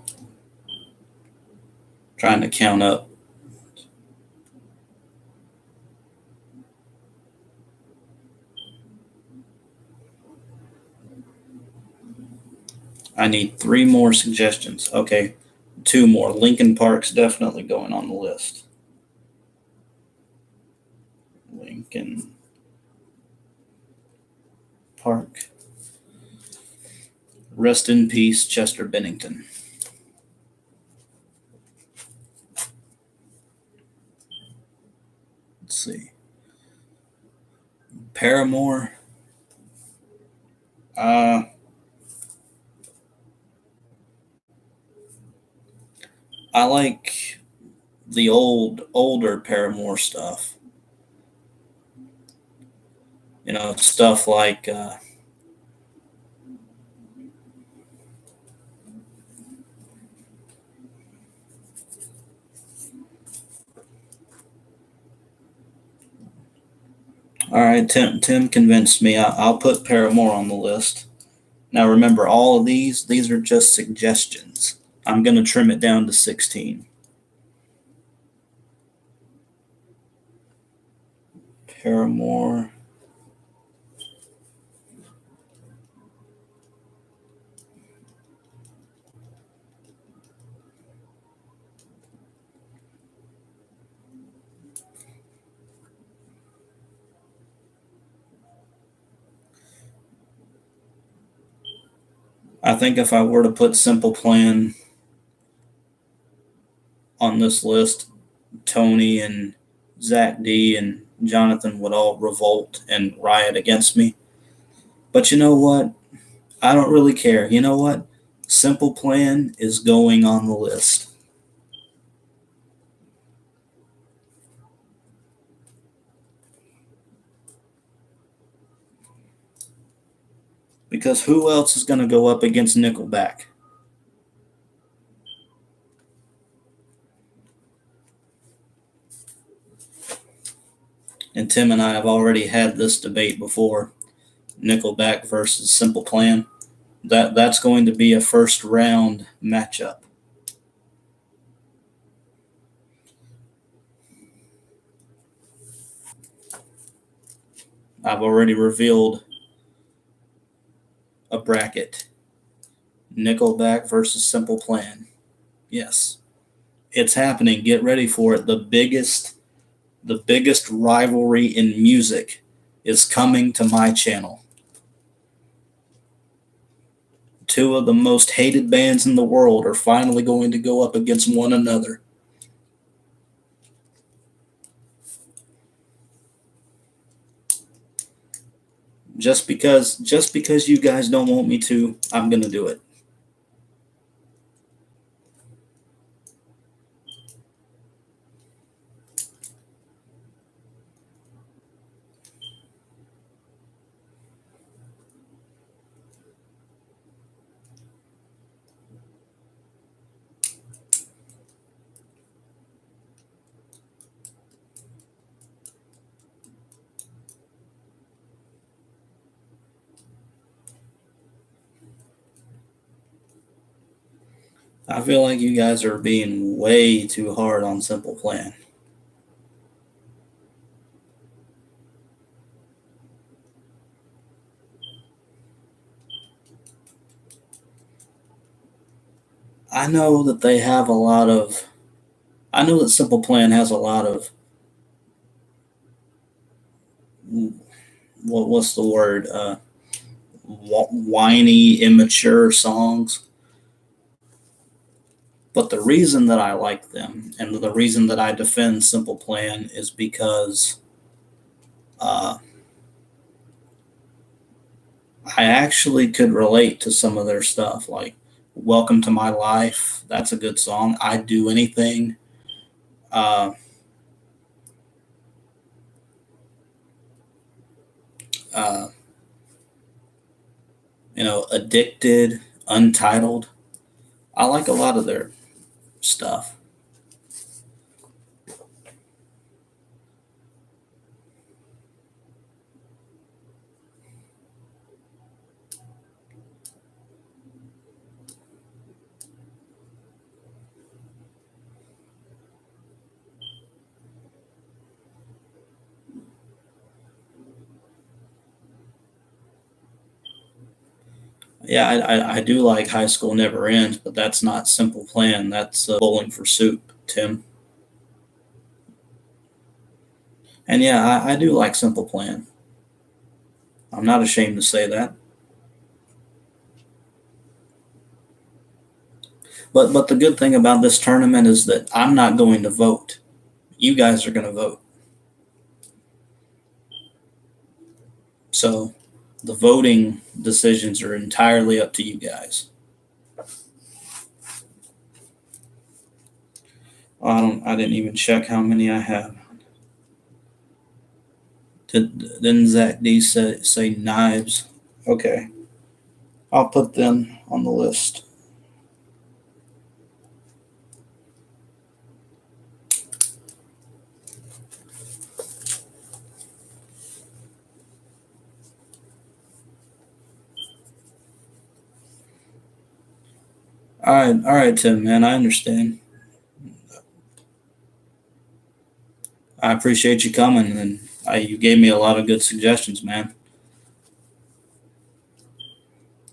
Trying to count up. I need 3 more suggestions. Okay, 2 more. Lincoln Park's definitely going on the list. Lincoln Park. Rest in peace, Chester Bennington. Let's see. Paramore. Uh, I like the older Paramore stuff. Stuff like all right, Tim convinced me. I'll put Paramore on the list. Now remember, all of these are just suggestions. I'm going to trim it down to 16. Paramore. I think if I were to put Simple Plan on this list, Tony and Zach D and Jonathan would all revolt and riot against me. But you know what? I don't really care. You know what? Simple Plan is going on the list. Because who else is going to go up against Nickelback? And Tim and I have already had this debate before. Nickelback versus Simple Plan. That's going to be a first round matchup. I've already revealed a bracket. Nickelback versus Simple Plan. Yes. It's happening. Get ready for it. The biggest rivalry in music is coming to my channel. 2 of the most hated bands in the world are finally going to go up against one another. Just because you guys don't want me to, I'm going to do it. I feel like you guys are being way too hard on Simple Plan. I know that they have a lot of. I know that Simple Plan has a lot of. What's the word? Whiny, immature songs. But the reason that I like them and the reason that I defend Simple Plan is because uh, I actually could relate to some of their stuff. Like "Welcome to My Life," that's a good song. "I'd Do Anything." Uh, uh, "Addicted," "Untitled." I like a lot of their stuff. Yeah, I do like "High School Never Ends," but that's not Simple Plan. That's "Bowling for Soup," Tim. And yeah, I do like Simple Plan. I'm not ashamed to say that. But the good thing about this tournament is that I'm not going to vote. You guys are going to vote. So the voting decisions are entirely up to you guys. I didn't even check how many I have. Didn't Zach D say knives? Okay. I'll put them on the list. All right, Tim, man. I understand. I appreciate you coming, and you gave me a lot of good suggestions, man.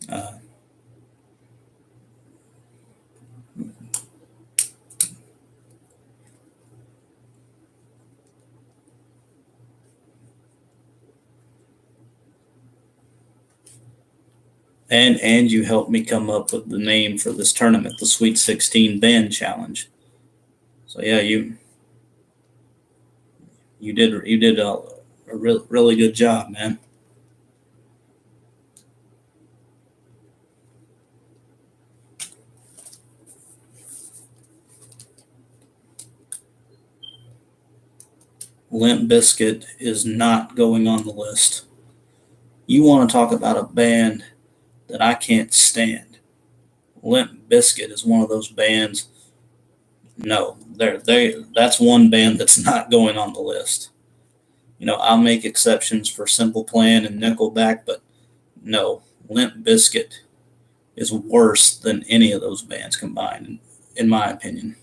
Uh, and you helped me come up with the name for this tournament, the Sweet 16 Band Challenge. So yeah, you did a really good job, man. Limp Bizkit is not going on the list. You want to talk about a band that I can't stand? Limp Bizkit is one of those bands. No, that's one band that's not going on the list. I'll make exceptions for Simple Plan and Nickelback, but no, Limp Bizkit is worse than any of those bands combined, in my opinion.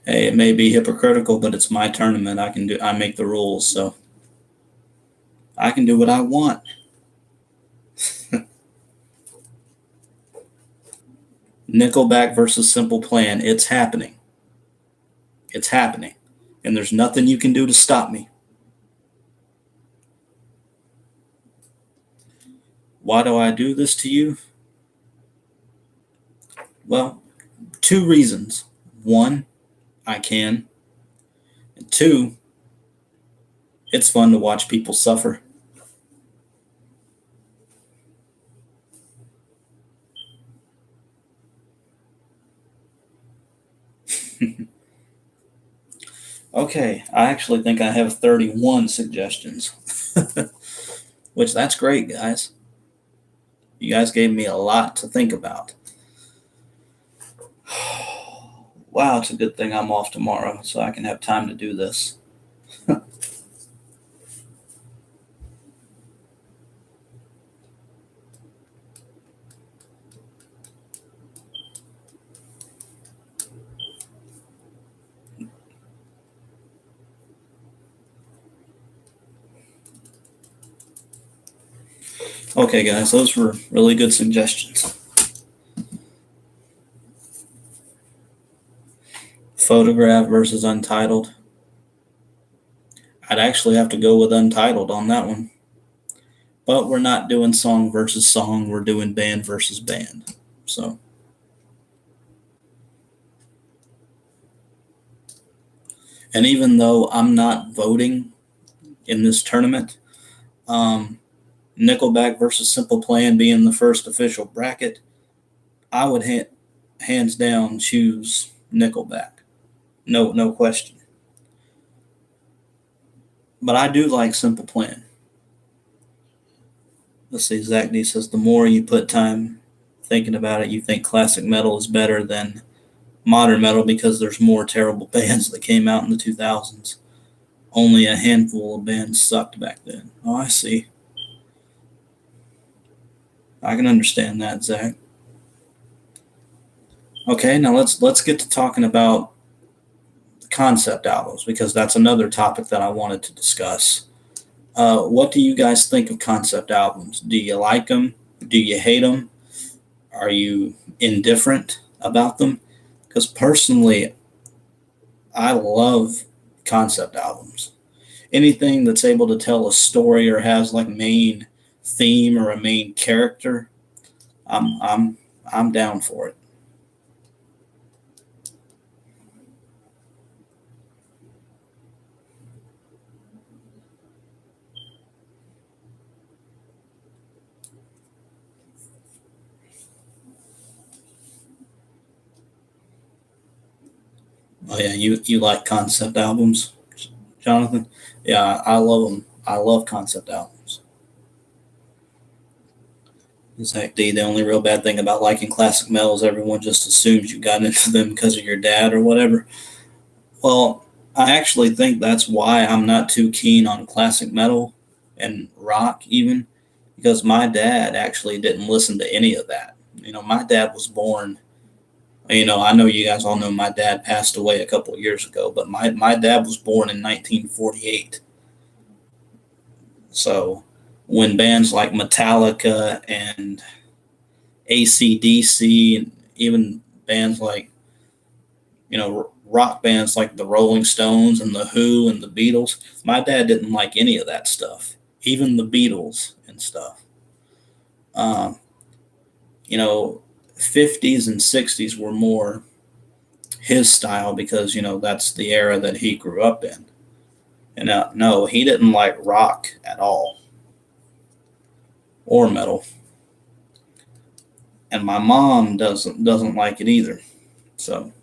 Hey, it may be hypocritical, but it's my tournament. I make the rules, so I can do what I want. Nickelback versus Simple Plan. It's happening. It's happening. And there's nothing you can do to stop me. Why do I do this to you? Well, two reasons. One, I can. And two, it's fun to watch people suffer. Okay, I actually think I have 31 suggestions, which that's great, guys. You guys gave me a lot to think about. Wow, it's a good thing I'm off tomorrow so I can have time to do this. Okay, guys, those were really good suggestions. Photograph versus Untitled. I'd actually have to go with Untitled on that one. But we're not doing song versus song, we're doing band versus band. So, and even though I'm not voting in this tournament, um, Nickelback versus Simple Plan being the first official bracket, I would hands down choose Nickelback. No question. But I do like Simple Plan. Let's see, Zach D says the more you put time thinking about it, you think classic metal is better than modern metal because there's more terrible bands that came out in the 2000s. Only a handful of bands sucked back then. Oh, I see. I can understand that, Zach. Okay, now let's get to talking about concept albums because that's another topic that I wanted to discuss. What do you guys think of concept albums? Do you like them? Do you hate them? Are you indifferent about them? Because personally, I love concept albums. Anything that's able to tell a story or has like main theme or a main character, I'm down for it. Oh yeah, you like concept albums, Jonathan? Yeah, I love them. I love concept albums. Zach D, the only real bad thing about liking classic metal is everyone just assumes you got into them because of your dad or whatever. Well, I actually think that's why I'm not too keen on classic metal and rock, even because my dad actually didn't listen to any of that. My dad was born. I know you guys all know my dad passed away a couple of years ago, but my dad was born in 1948. So when bands like Metallica and AC/DC and even bands like, rock bands like the Rolling Stones and the Who and the Beatles, my dad didn't like any of that stuff, even the Beatles and stuff. Um, you know, 50s and 60s were more his style because, that's the era that he grew up in. And no, he didn't like rock at all or metal. And my mom doesn't like it either. So,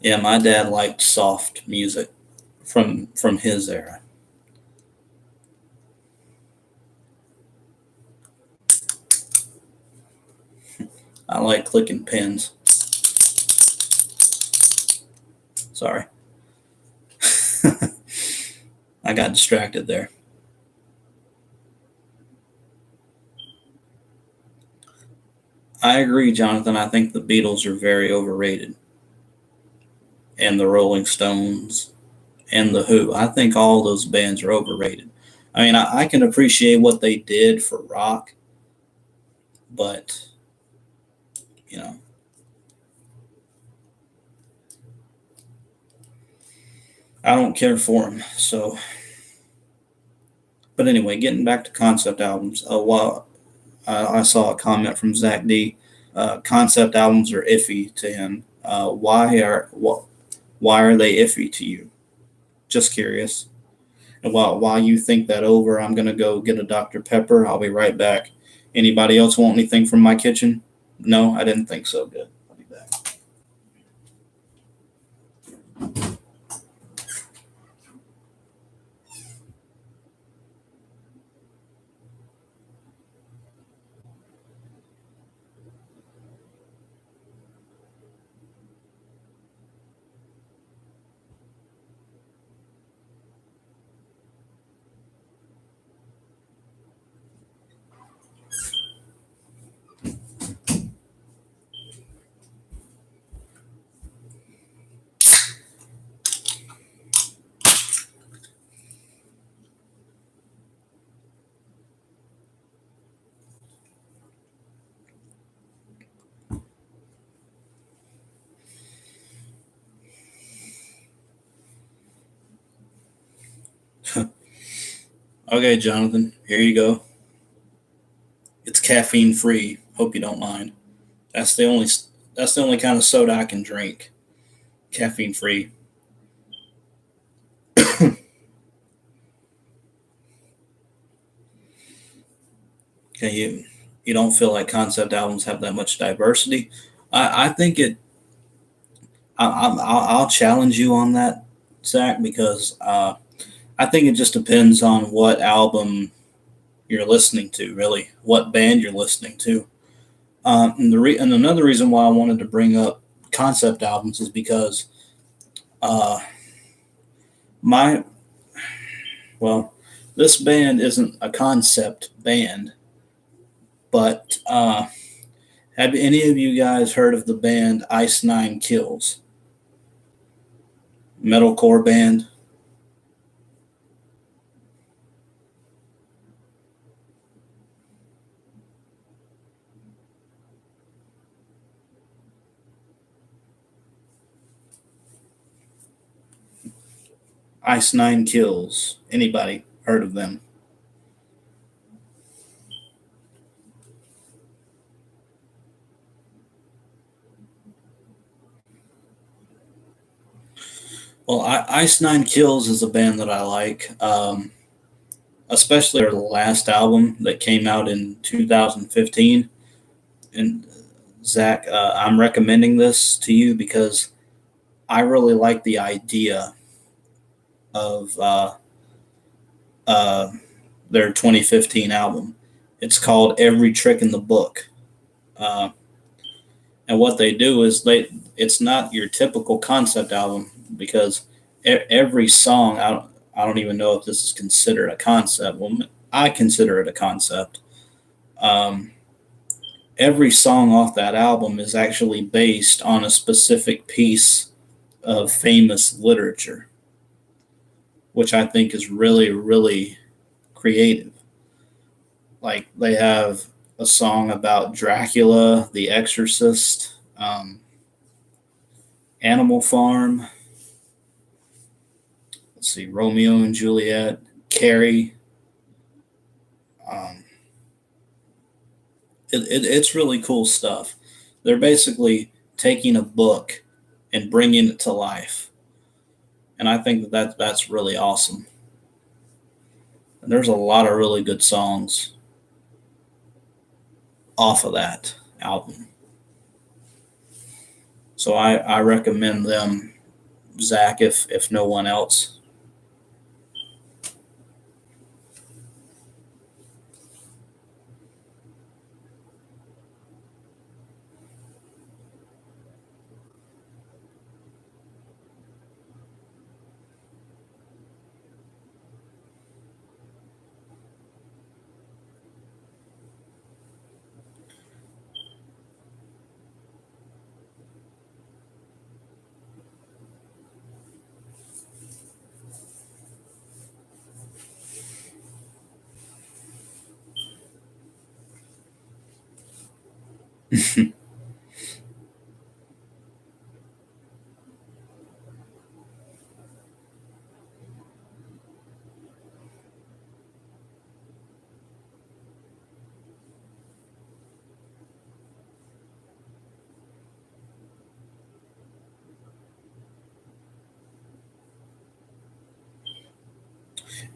yeah, my dad liked soft music from his era. I like clicking pins. Sorry. I got distracted there. I agree, Jonathan. I think the Beatles are very overrated, and the Rolling Stones and the Who. I think all those bands are overrated. I mean, I can appreciate what they did for rock, but you know, I don't care for them. So, but anyway, getting back to concept albums. While I saw a comment from Zach D. Concept albums are iffy to him. Why are they iffy to you? Just curious. And while you think that over, I'm gonna go get a Dr. Pepper. I'll be right back. Anybody else want anything from my kitchen? No, I didn't think so. Good. I'll be back. Okay, Jonathan, here you go. It's caffeine free. Hope you don't mind. That's the only that's the only kind of soda I can drink. Caffeine free. Okay, you don't feel like concept albums have that much diversity? I think it. I'll challenge you on that, Zach, because I think it just depends on what album you're listening to, really, what band you're listening to. And another reason why I wanted to bring up concept albums is because uh, my well, this band isn't a concept band, but have any of you guys heard of the band Ice Nine Kills? Metalcore band. Ice Nine Kills. Anybody heard of them? Well, Ice Nine Kills is a band that I like, especially their last album that came out in 2015. And Zach, I'm recommending this to you because I really like the idea of uh, their 2015 album. It's called Every Trick in the Book. Uh, and what they do is it's not your typical concept album because every song, I don't even know if this is considered a concept. Well, I consider it a concept. Um, every song off that album is actually based on a specific piece of famous literature, which I think is really, really creative. Like they have a song about Dracula, The Exorcist, Animal Farm. Let's see, Romeo and Juliet, Carrie. Um, it's really cool stuff. They're basically taking a book and bringing it to life, and I think that's really awesome. And there's a lot of really good songs off of that album, so I recommend them, Zach, if no one else.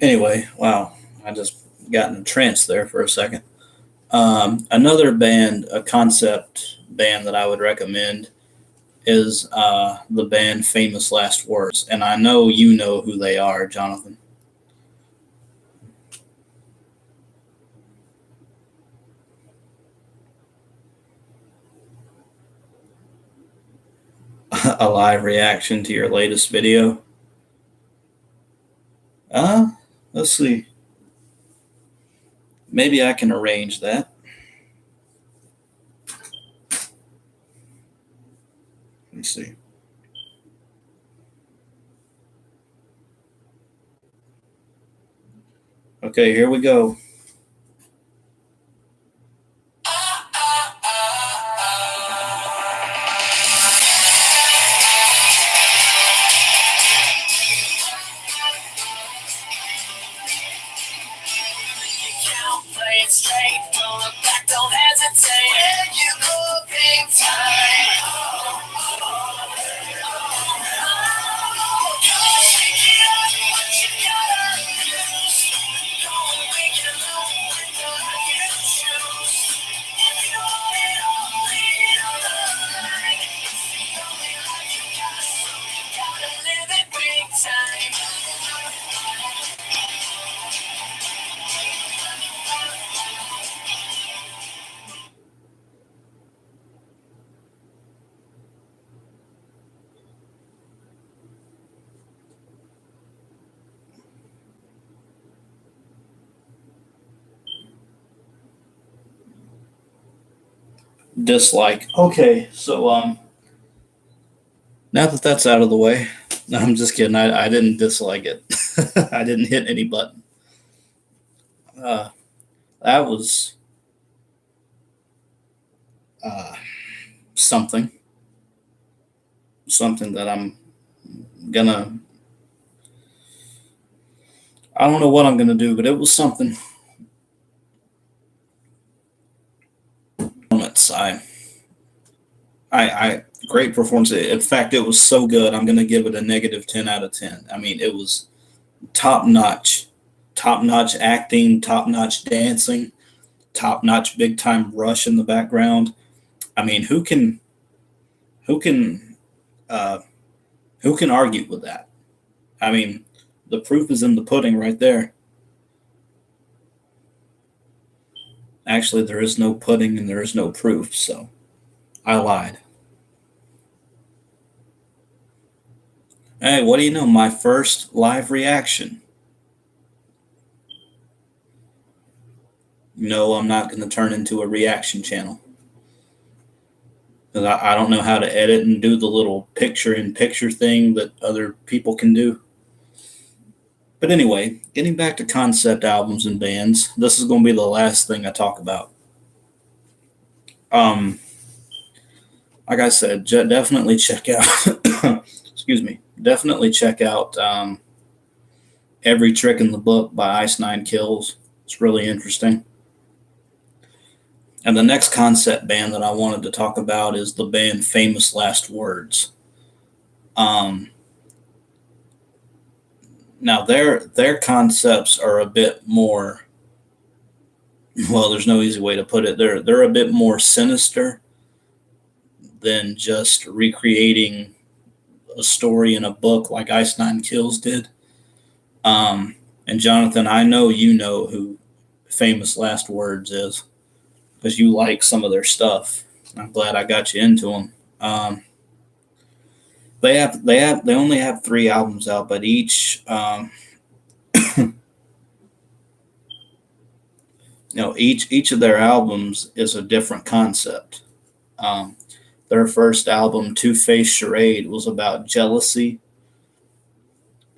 Anyway, wow, I just got in a trance there for a second. Another band, a concept band that I would recommend is the band Famous Last Words, and I know you know who they are, Jonathan. A live reaction to your latest video. Uh, let's see. Maybe I can arrange that. Let's see. Okay, here we go. it straight. Don't look back, don't hesitate. When you go big time. Dislike. Okay, so now that that's out of the way, no, I'm just kidding. I didn't dislike it. I didn't hit any button. Uh, that was uh, something that I'm gonna. I don't know what I'm gonna do, but it was something. I great performance. In fact, it was so good. I'm gonna give it a -10 out of 10. I mean, it was top notch acting, top notch dancing, top notch big time Rush in the background. I mean, who can uh, who can argue with that? I mean, the proof is in the pudding right there. Actually, there is no pudding and there is no proof, so I lied. Hey, what do you know? My first live reaction. No, I'm not going to turn into a reaction channel. Because I don't know how to edit and do the little picture in picture thing that other people can do. But anyway, getting back to concept albums and bands, this is going to be the last thing I talk about. Um, like I said, definitely check out. Excuse me. Definitely check out Every Trick in the Book by Ice Nine Kills. It's really interesting. And the next concept band that I wanted to talk about is the band Famous Last Words. Um, Now their concepts are a bit more. Well, there's no easy way to put it. They're a bit more sinister than just recreating a story in a book like Ice Nine Kills did. And Jonathan, I know you know who Famous Last Words is because you like some of their stuff. I'm glad I got you into them. They only have 3 albums out, but each of their albums is a different concept. Um, their first album, Two Face Charade, was about jealousy,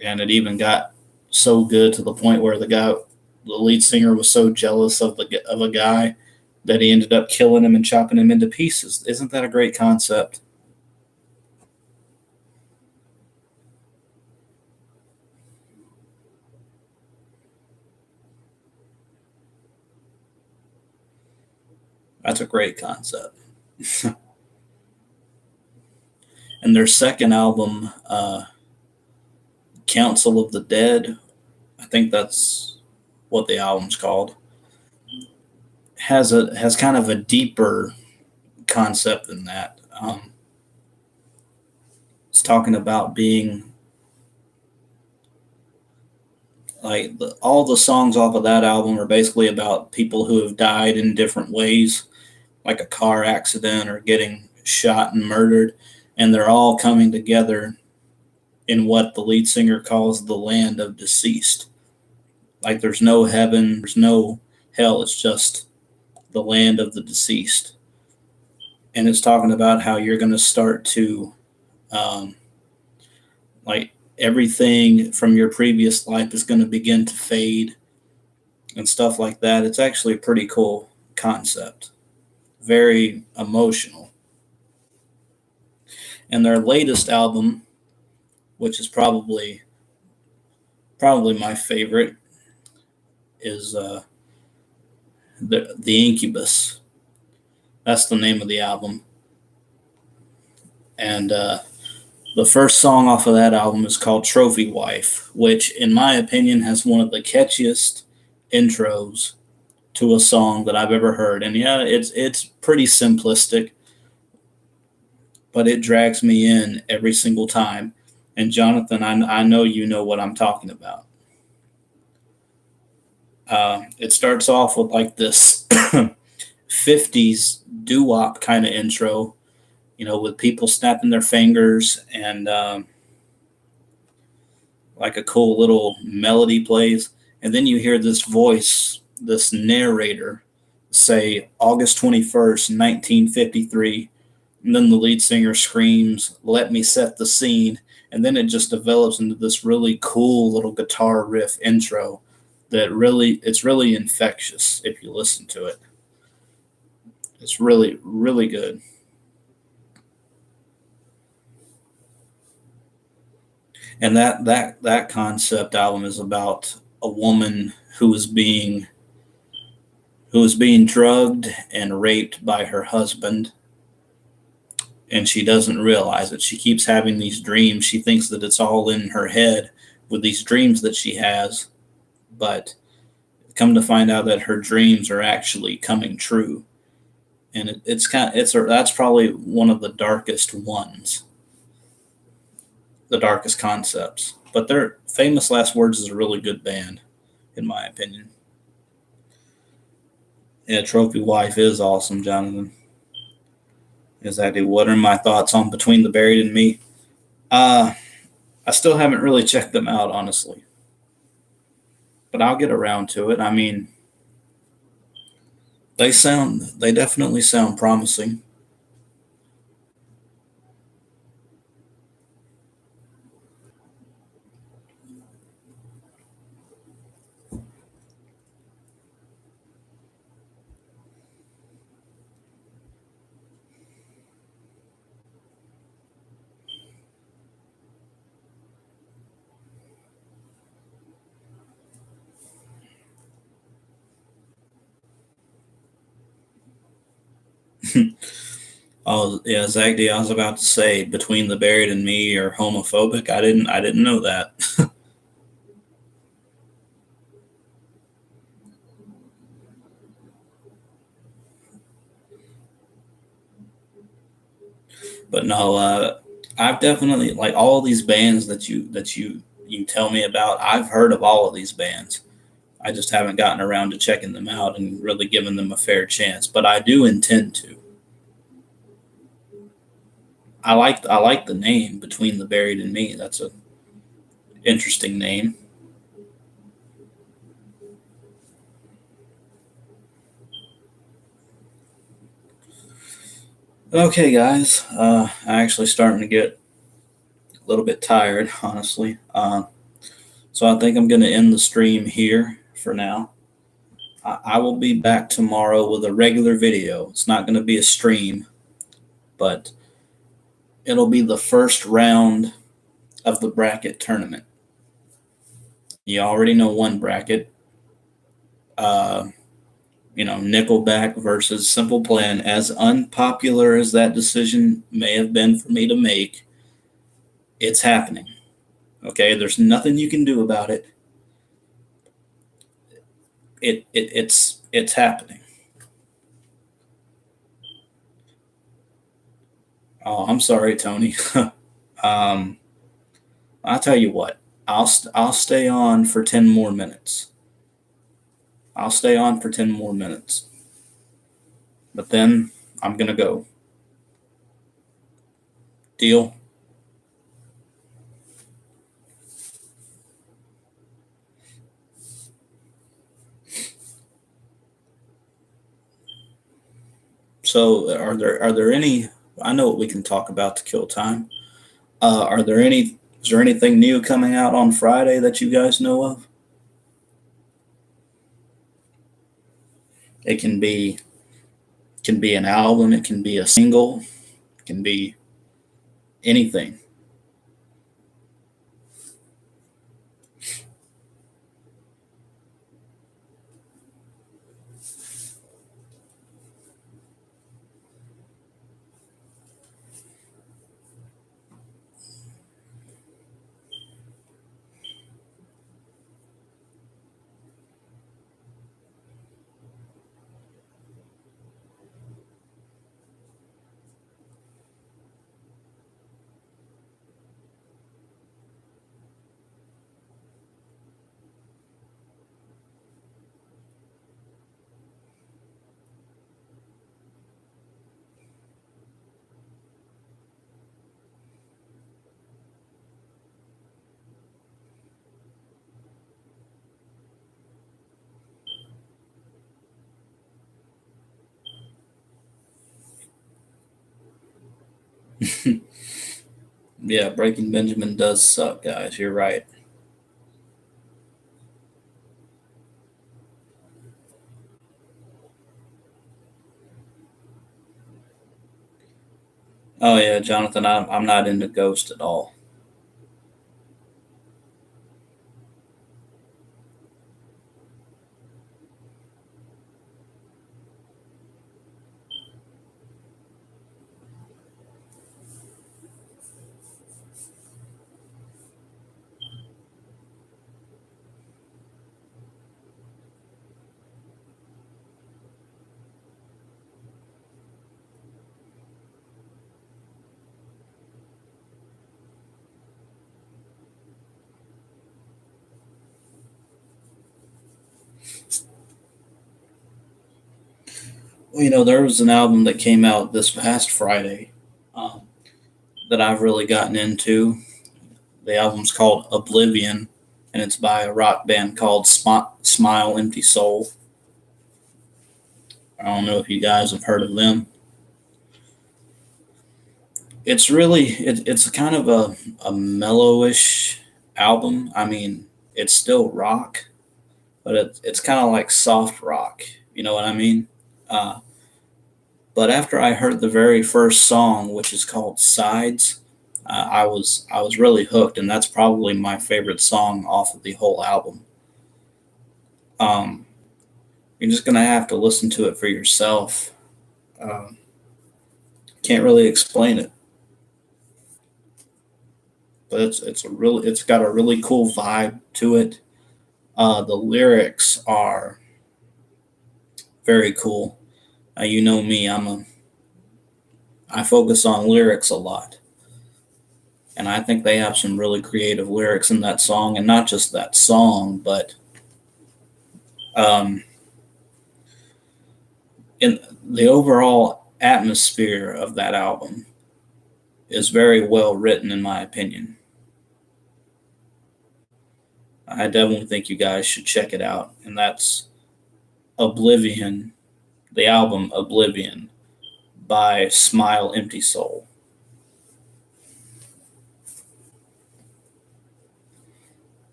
and it even got so good to the point where the lead singer, was so jealous of a guy that he ended up killing him and chopping him into pieces. Isn't that a great concept? That's a great concept. And their second album, Council of the Dead, I think that's what the album's called, has kind of a deeper concept than that. It's talking about being like all the songs off of that album are basically about people who have died in different ways, like a car accident or getting shot and murdered, and they're all coming together in what the lead singer calls the land of deceased. Like there's no heaven, there's no hell, it's just the land of the deceased. And it's talking about how you're going to start to, um, like, everything from your previous life is going to begin to fade and stuff like that. It's actually a pretty cool concept, very emotional. And their latest album, which is probably my favorite, is The Incubus. That's the name of the album. And the first song off of that album is called Trophy Wife, which, in my opinion, has one of the catchiest intros to a song that I've ever heard. And yeah, it's pretty simplistic, but it drags me in every single time. And Jonathan, I know you know what I'm talking about. It starts off with like this 50s doo-wop kind of intro, with people snapping their fingers and like a cool little melody plays. And then you hear this voice, this narrator, say August 21st, 1953. And then the lead singer screams, "Let me set the scene." And then it just develops into this really cool little guitar riff intro it's really infectious if you listen to it. It's really, really good. And that concept album is about a woman who is being drugged and raped by her husband, and she doesn't realize it. She keeps having these dreams. She thinks that it's all in her head with these dreams that she has, but come to find out that her dreams are actually coming true. And that's probably one of the darkest ones, the darkest concepts. But their Famous Last Words is a really good band, in my opinion. Yeah, Trophy Wife is awesome, Jonathan. Exactly. What are my thoughts on Between the Buried and Me? I still haven't really checked them out, honestly, but I'll get around to it. I mean, they definitely sound promising. Oh yeah, Zach D. I was about to say Between the Buried and Me are homophobic. I didn't know that. But no, I've definitely like all these bands that you tell me about. I've heard of all of these bands. I just haven't gotten around to checking them out and really giving them a fair chance. But I do intend to. I like the name Between the Buried and Me. That's a interesting name. Okay, guys. I'm actually starting to get a little bit tired, honestly. So I think I'm going to end the stream here for now. I will be back tomorrow with a regular video. It's not going to be a stream, but it'll be the first round of the bracket tournament. You already know one bracket. Uh, Nickelback versus Simple Plan. As unpopular as that decision may have been for me to make, it's happening. Okay, there's nothing you can do about it. It's happening. Oh, I'm sorry, Tony. um, I'll tell you what. I'll stay on for 10 more minutes. I'll stay on for 10 more minutes, but then I'm gonna go. Deal. So, are there any? I know what we can talk about to kill time. Are there any? Is there anything new coming out on Friday that you guys know of? It can be an album. It can be a single. It can be anything. Yeah, Breaking Benjamin does suck, guys. You're right. Oh yeah, Jonathan, I'm not into Ghost at all. Well, there was an album that came out this past Friday um, that I've really gotten into. The album's called Oblivion, and it's by a rock band called Smile Empty Soul. I don't know if you guys have heard of them. It's kind of a mellowish album. I mean, it's still rock, but it's kind of like soft rock. You know what I mean? Uh, but after I heard the very first song, which is called Sides, I was really hooked, and that's probably my favorite song off of the whole album. Um, you're just gonna have to listen to it for yourself. Um, can't really explain it, but it's got a really cool vibe to it. The lyrics are very cool. You know me, I focus on lyrics a lot, and I think they have some really creative lyrics in that song, and not just that song, but um, in the overall atmosphere of that album is very well written, in my opinion. I definitely think you guys should check it out, and that's Oblivion, the album Oblivion by Smile Empty Soul.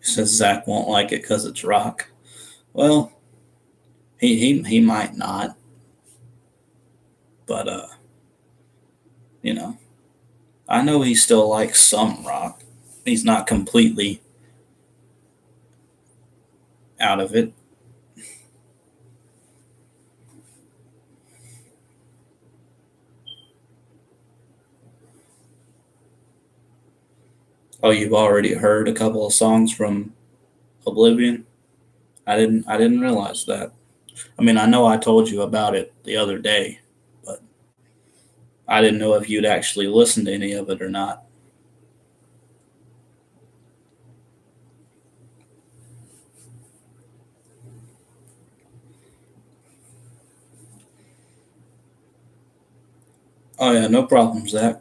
Says Zach won't like it because it's rock. Well, he might not, but you know, I know he still likes some rock. He's not completely out of it. Oh, you've already heard a couple of songs from Oblivion? I didn't realize that. I mean, I know I told you about it the other day, but I didn't know if you'd actually listened to any of it or not. Oh yeah, no problem, Zach.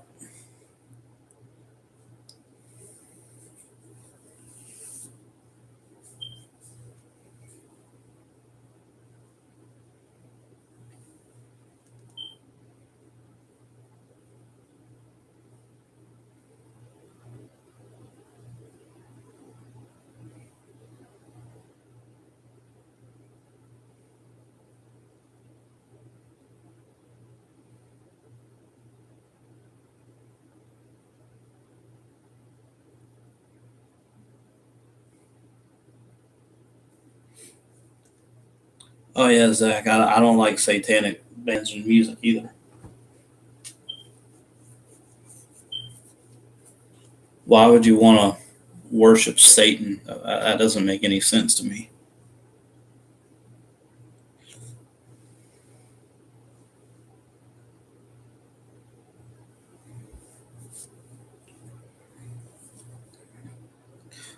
Oh yeah, Zach. I don't like satanic bands and music either. Why would you want to worship Satan? That doesn't make any sense to me.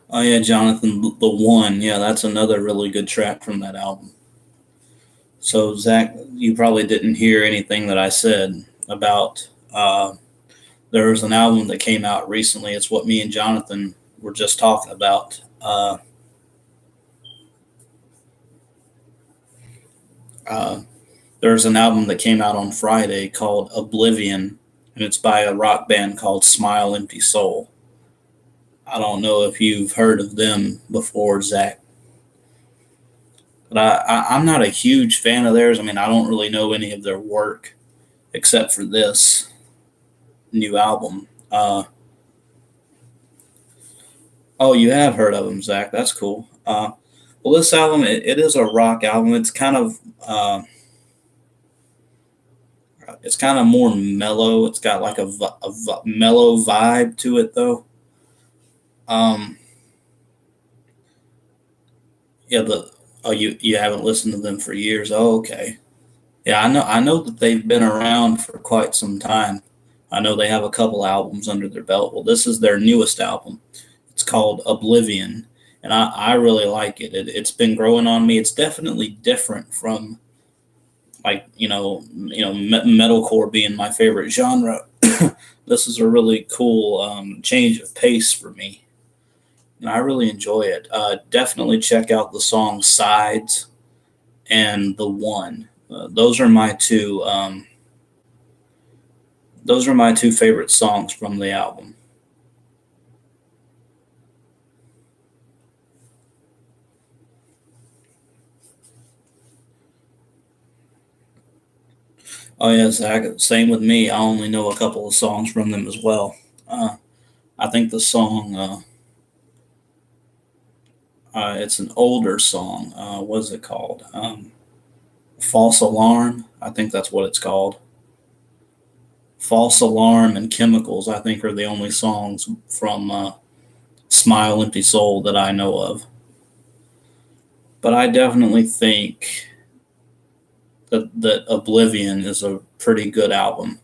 Oh yeah, Jonathan, the one. Yeah, that's another really good track from that album. So Zach, you probably didn't hear anything that I said about. There was an album that came out recently. It's what me and Jonathan were just talking about. Uh, there's an album that came out on Friday called Oblivion, and it's by a rock band called Smile Empty Soul. I don't know if you've heard of them before, Zach, but I'm not a huge fan of theirs. I mean, I don't really know any of their work except for this new album. Oh, you have heard of them, Zach. That's cool. Well, this album, it is a rock album. It's kind of more mellow. It's got like a mellow vibe to it, though. Um, yeah, you haven't listened to them for years. Oh, okay. Yeah, I know that they've been around for quite some time. I know they have a couple albums under their belt. Well, this is their newest album. It's called Oblivion, and I really like it. It's been growing on me. It's definitely different from like metalcore being my favorite genre. This is a really cool change of pace for me, and I really enjoy it. Definitely check out the song "Sides" and "The One." Those are my two. Those are my two favorite songs from the album. Oh yes, same with me. I only know a couple of songs from them as well. Uh, I think the song it's an older song. What is it called? False Alarm. I think that's what it's called. False Alarm and Chemicals. I think are the only songs from Smile Empty Soul that I know of. But I definitely think that Oblivion is a pretty good album.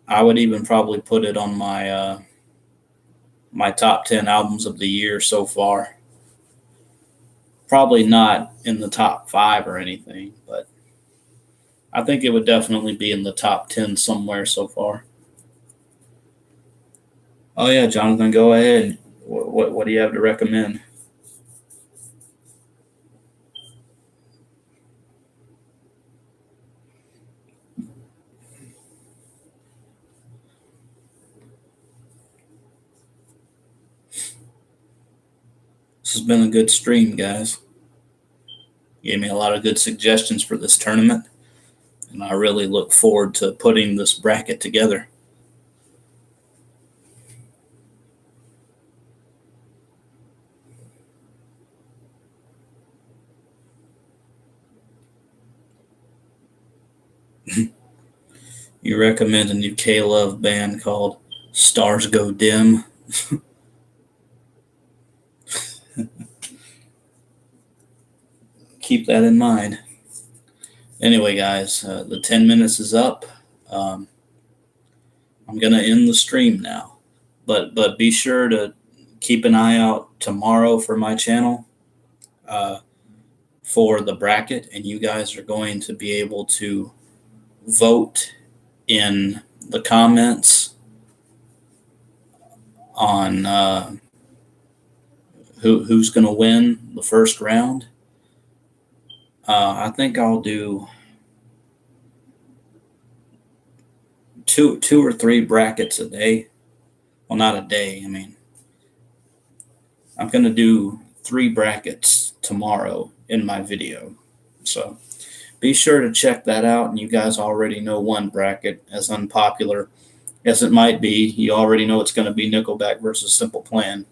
I would even probably put it on my top 10 albums of the year so far. Probably not in the top 5 or anything, but I think it would definitely be in the top 10 somewhere so far. Oh yeah, Jonathan, go ahead. What do you have to recommend? This has been a good stream, guys. Gave me a lot of good suggestions for this tournament, and I really look forward to putting this bracket together. You recommend a new K Love band called Stars Go Dim? Keep that in mind. Anyway, guys, the 10 minutes is up. Um, I'm going to end the stream now. But be sure to keep an eye out tomorrow for my channel uh, for the bracket, and you guys are going to be able to vote in the comments on who's going to win the first round. I think I'll do two or three brackets a day. Well, not a day. I mean, I'm going to do 3 brackets tomorrow in my video. So be sure to check that out. And you guys already know one bracket, as unpopular as it might be. You already know it's going to be Nickelback versus Simple Plan.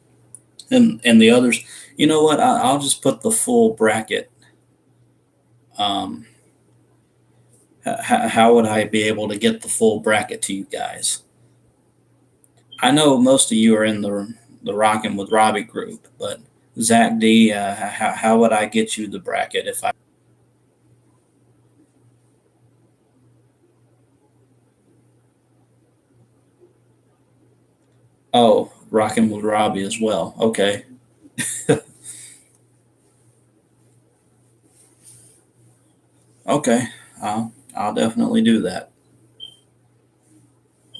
And the others, you know what? I'll just put the full bracket. How would I be able to get the full bracket to you guys? I know most of you are in the Rockin' with Robbie group, but Zach D, how would I get you the bracket if I? Oh, Rockin' with Robbie as well. Okay. Okay. I'll definitely do that.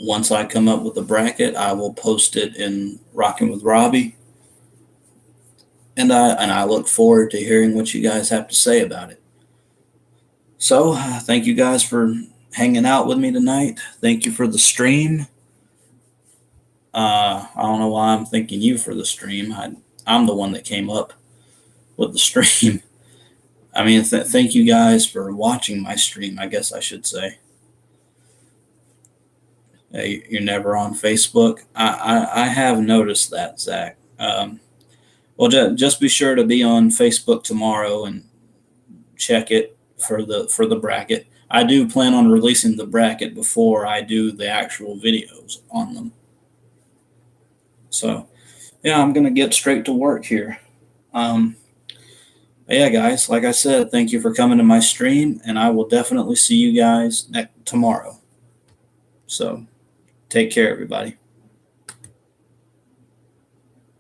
Once I come up with a bracket, I will post it in Rockin' with Robbie, and I look forward to hearing what you guys have to say about it. So thank you guys for hanging out with me tonight. Thank you for the stream. I don't know why I'm thanking you for the stream. I'm the one that came up with the stream. I mean, thank you guys for watching my stream, I guess I should say. You're never on Facebook. I have noticed that, Zach. Well, just be sure to be on Facebook tomorrow and check it for the bracket. I do plan on releasing the bracket before I do the actual videos on them. So, yeah, I'm gonna get straight to work here. Yeah, guys, like I said, thank you for coming to my stream, and I will definitely see you guys tomorrow. So, take care, everybody.